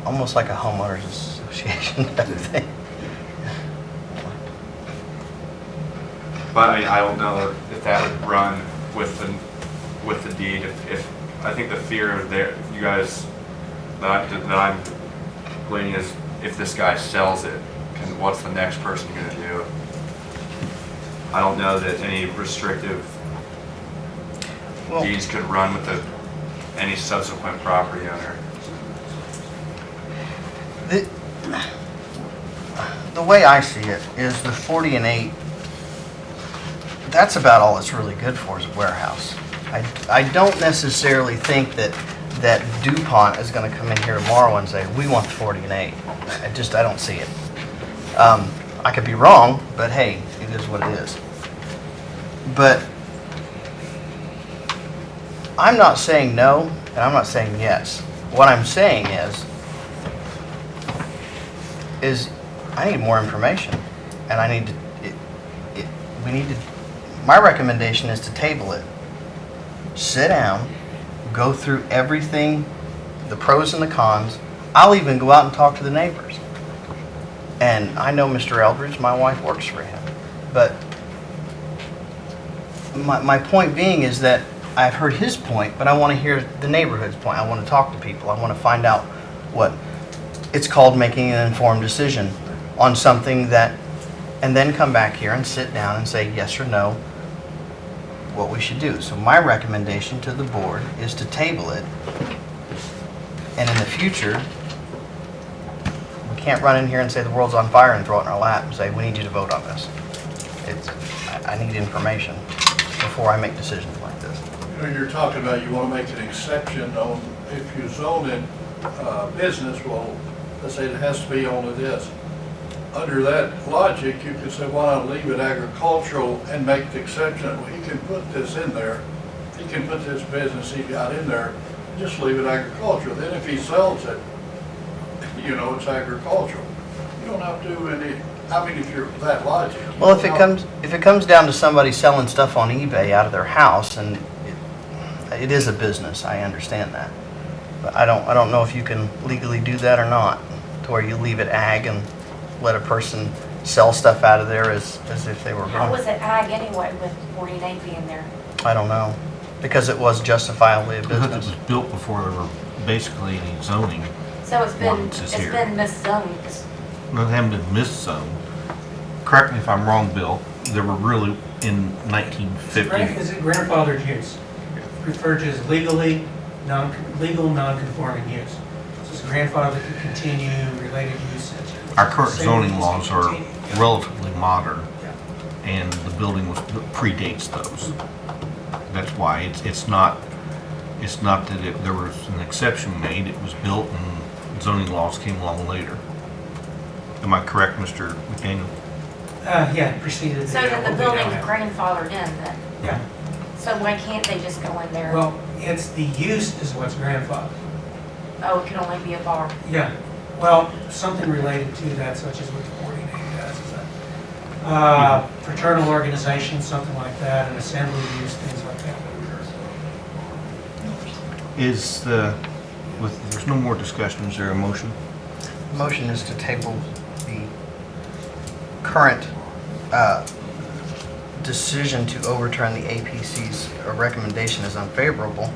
Almost like a homeowners association type of thing. But I mean, I don't know if that would run with the deed. If I think the fear there, you guys, that I'm gleaning is if this guy sells it, what's the next person gonna do? I don't know that any restrictive deeds could run with any subsequent property owner. The way I see it is the 40 and 8, that's about all it's really good for is a warehouse. I don't necessarily think that DuPont is going to come in here tomorrow and say, we want the 40 and 8. I don't see it. I could be wrong, but hey, it is what it is. But I'm not saying no, and I'm not saying yes. What I'm saying is I need more information, and I need to, we need to, my recommendation is to table it. Sit down, go through everything, the pros and the cons. I'll even go out and talk to the neighbors. And I know Mr. Eldridge, my wife works for him. But my point being is that I've heard his point, but I want to hear the neighborhood's point. I want to talk to people. I want to find out what it's called, making an informed decision on something that, and then come back here and sit down and say yes or no, what we should do. So my recommendation to the board is to table it, and in the future, we can't run in here and say the world's on fire and throw it in our lap and say, we need you to vote on this. I need information before I make decisions like this. You know, you're talking about you want to make an exception on, if you zone it business, well, let's say it has to be only this. Under that logic, you could say, why not leave it agricultural and make the exception? Well, he can put this in there. He can put this business he got in there, just leave it agricultural. Then if he sells it, you know, it's agricultural. You don't have to do any, I mean, if you're that logic. Well, if it comes down to somebody selling stuff on eBay out of their house, and it is a business, I understand that. But I don't know if you can legally do that or not, to where you leave it ag and let a person sell stuff out of there as if they were How growing. was it ag anyway with 48 being there? I don't know, because it was justifiably a Because it business. was built before there were basically any zoning. So it's Ordinances here. been miszoned. No, they haven't been miszoned. Correct me if I'm wrong, Bill, there were really in 1950. Is it grandfathered use? Referred to as legal non-conforming use. So it's grandfather to continue related use. Our current Same zoning use laws to are continue. relatively modern, Yeah. and the building predates those. That's why it's not that there was an exception made, it was built and zoning laws came along later. Am I correct, Mr. McDaniel? Yeah, preceded. So then the building's grandfathered in then? Yeah. So why can't they just go in there? Well, it's the use is what's grandfathered. Oh, it can only be a bar? Yeah. Well, something related to that, such as what the 48 does, is that fraternal organization, something like that, an assembly use, things like that. There's no more discussion, is there a motion? Motion is to table the current decision to overturn the APC's recommendation as unfavorable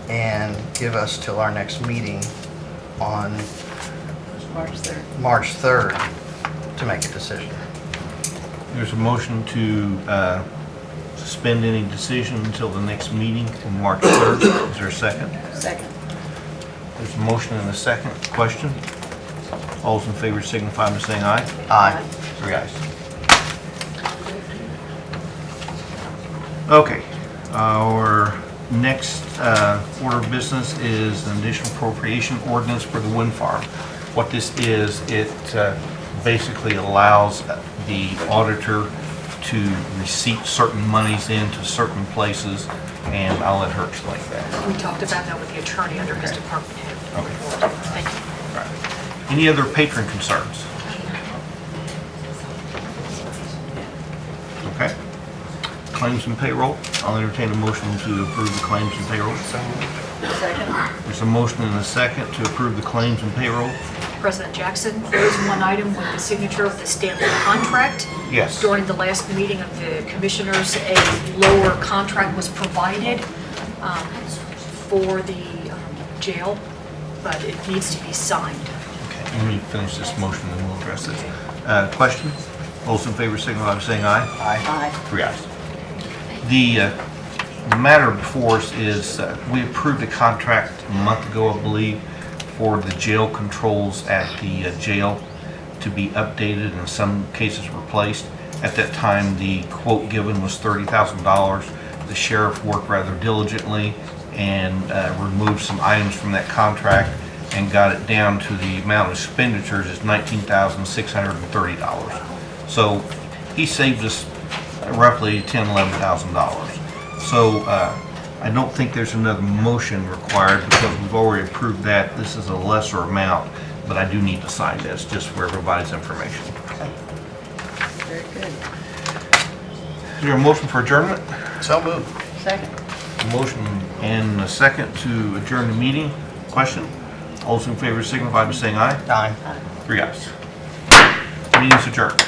and give us till our next meeting on March 3rd to make a decision. There's a motion to suspend any decision until the next meeting on March 3rd. Is there a second? Second. There's a motion and a second. Question? All those in favor signify by saying aye. Aye. 3 ayes. Okay. Our next order of business is an additional appropriation ordinance for the wind farm. What this is, it basically allows the auditor to receipt certain monies into certain places, and I'll let her explain that. We talked about that with the attorney under his department head. Okay. Thank you. Any other patron concerns? Okay. Claims and payroll. I'll entertain a motion to approve the claims and payroll. Second. There's a motion and a second to approve the claims and payroll. President Jackson, there is one item with the signature of the Stanley contract. Yes. During the last meeting of the commissioners, a lower contract was provided for the jail, but it needs to be signed. Okay. let me finish this motion and we'll address this. Question? All those in favor signify by saying aye. Aye. 3 ayes. The matter before us is, we approved a contract a month ago, I believe, for the jail controls at the jail to be updated and in some cases replaced. At that time, the quote given was $30,000. The sheriff worked rather diligently and removed some items from that contract and got it down to the amount of expenditures is $19,630. So he saved us roughly $10,000, $11,000. So I don't think there's another motion required because we've already approved that. This is a lesser amount, but I do need to sign this just for everybody's information. Very good. Is there a motion for adjournment? So moved. Second. Motion and a second to adjourn the meeting. Question? All those in favor signify by saying aye. Aye. 3 ayes. Meeting's adjourned.